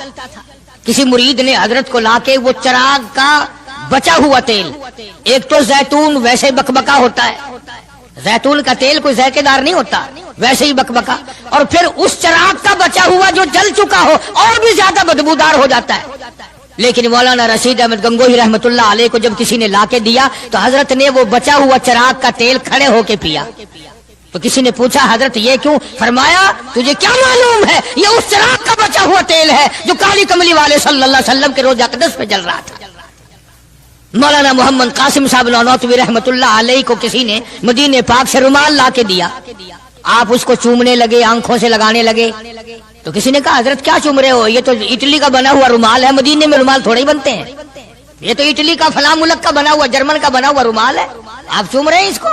کسی مرید نے حضرت کو لا کے وہ چراغ کا بچا ہوا تیل، ایک تو زیتون ویسے بکبکا ہوتا ہے، زیتون کا تیل کوئی ذائقے دار نہیں ہوتا، ویسے ہی بکبکا، اور پھر اس چراغ کا بچا ہوا جو جل چکا ہو اور بھی زیادہ بدبودار ہو جاتا ہے. لیکن مولانا رشید احمد گنگوہی رحمت اللہ علیہ کو جب کسی نے لا کے دیا تو حضرت نے وہ بچا ہوا چراغ کا تیل کھڑے ہو کے پیا. تو کسی نے پوچھا حضرت یہ کیوں؟ فرمایا تجھے کیا معلوم ہے یہ اس چراغ کا بچا ہوا تیل ہے جو کالی کملی والے صلی اللہ علیہ وسلم کے روضہ اقدس پہ جل رہا تھا. مولانا محمد قاسم صاحب نانوتوی رحمت اللہ علیہ کو کسی نے مدینے پاک سے رومال لا کے دیا، آپ اس کو چومنے لگے، آنکھوں سے لگانے لگے. تو کسی نے کہا حضرت کیا چوم رہے ہو؟ یہ تو اٹلی کا بنا ہوا رومال ہے، مدینے میں رومال تھوڑے ہی بنتے ہیں، یہ تو اٹلی کا فلاں ملک کا بنا ہوا، جرمن کا بنا ہوا رومال ہے، آپ چوم رہے ہیں اس کو؟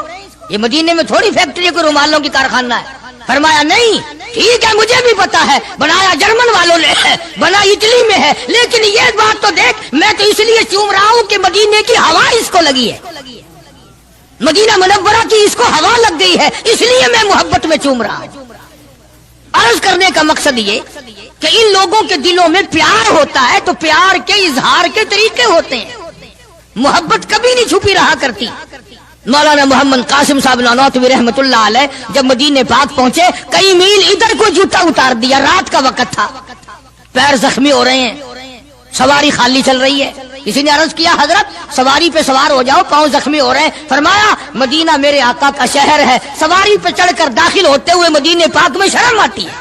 یہ مدینے میں تھوڑی فیکٹری کوئی رومالوں کی کارخانہ ہے. فرمایا نہیں ٹھیک ہے مجھے بھی پتا ہے بنایا جرمن والوں نے ہے، بنا اٹلی میں ہے، لیکن یہ بات تو دیکھ میں تو اس لیے چوم رہا ہوں کہ مدینے کی ہوا اس کو لگی ہے، مدینہ منورہ کی اس کو ہوا لگ گئی ہے، اس لیے میں محبت میں چوم رہا ہوں. عرض کرنے کا مقصد یہ کہ ان لوگوں کے دلوں میں پیار ہوتا ہے تو پیار کے اظہار کے طریقے ہوتے ہیں، محبت کبھی نہیں چھپی رہا کرتی. مولانا محمد قاسم صاحب نانوتوی رحمت اللہ علیہ جب مدینے پاک پہنچے کئی میل ادھر کو جوتا اتار دیا، رات کا وقت تھا، پیر زخمی ہو رہے ہیں، سواری خالی چل رہی ہے. کسی نے عرض کیا حضرت سواری پہ سوار ہو جاؤ، پاؤں زخمی ہو رہے ہیں. فرمایا مدینہ میرے آقا کا شہر ہے، سواری پہ چڑھ کر داخل ہوتے ہوئے مدینے پاک میں شرم آتی ہے،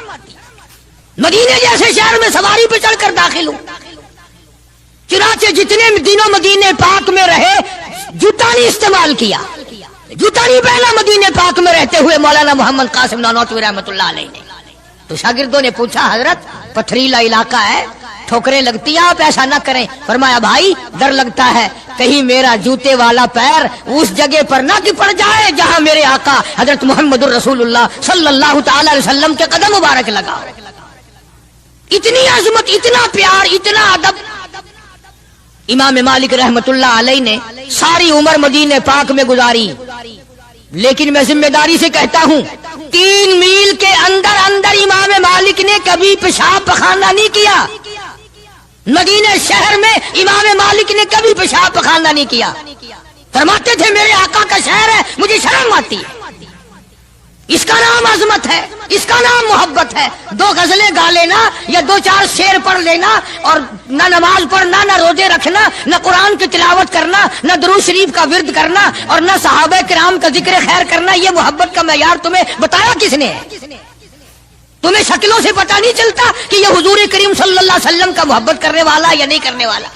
مدینے جیسے شہر میں سواری پہ چڑھ کر داخل ہوں. چنانچہ جتنے دنوں مدینے پاک میں رہے جوتا نہیں استعمال کیا، جوتا نہیں پہنا مدینے پاک میں رہتے ہوئے مولانا محمد قاسم نانوتوی رحمت اللہ علیہ نے. تو شاگردوں نے پوچھا حضرت پتھریلا علاقہ ہے، ٹھوکریں لگتی ہیں، آپ ایسا نہ کریں. فرمایا بھائی ڈر لگتا ہے کہیں میرا جوتے والا پیر اس جگہ پر نہ پڑ جائے جہاں میرے آقا حضرت محمد الرسول اللہ صلی اللہ تعالی علیہ وسلم کے قدم مبارک لگا. اتنی عظمت، اتنا پیار، اتنا ادب. امام مالک رحمت اللہ علیہ نے ساری عمر مدینے پاک میں گزاری، لیکن میں ذمہ داری سے کہتا ہوں 3 میل کے اندر اندر امام مالک نے کبھی پیشاب پخانہ نہیں کیا. مدینہ شہر میں امام مالک نے کبھی پیشاب پخانہ نہیں کیا. فرماتے تھے میرے آقا کا شہر ہے مجھے شرم آتی ہے. اس کا نام عظمت ہے، اس کا نام محبت ہے. 2 غزلیں گا لینا یا 2-4 شعر پڑھ لینا اور نہ نماز پڑھنا، نہ روزے رکھنا، نہ قرآن کی تلاوت کرنا، نہ درود شریف کا ورد کرنا اور نہ صحابہ کرام کا ذکر خیر کرنا، یہ محبت کا معیار تمہیں بتایا کس نے ہے؟ تمہیں شکلوں سے پتہ نہیں چلتا کہ یہ حضور کریم صلی اللہ علیہ وسلم کا محبت کرنے والا یا نہیں کرنے والا؟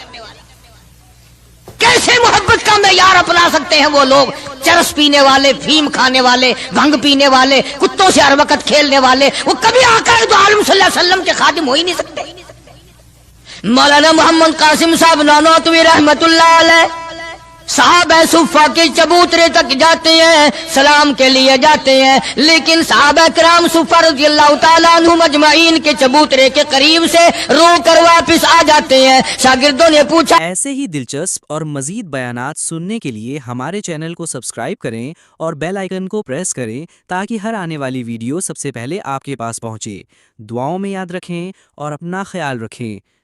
کیسے محبت کا معیار اپنا سکتے ہیں وہ لوگ؟ چرس پینے والے، فیم کھانے والے، بھنگ پینے والے، کتوں سے ہر وقت کھیلنے والے، وہ کبھی آقا دو عالم صلی اللہ علیہ وسلم کے خادم ہو ہی نہیں سکتے. مولانا محمد قاسم صاحب نانوتوی رحمت اللہ علیہ صحابہ صفہ کے چبوترے تک جاتے ہیں، سلام کے لیے جاتے ہیں، لیکن صحابہ کرام صفہ رضی اللہ تعالیٰ عنہم اجمعین کے چبوترے کے قریب سے رو کر واپس آ جاتے ہیں۔ شاگردوں نے پوچھا ایسے ہی دلچسپ اور مزید بیانات سننے کے لیے ہمارے چینل کو سبسکرائب کریں اور بیل آئیکن کو پریس کریں تاکہ ہر آنے والی ویڈیو سب سے پہلے آپ کے پاس پہنچے۔ دعاؤں میں یاد رکھیں اور اپنا خیال رکھیں۔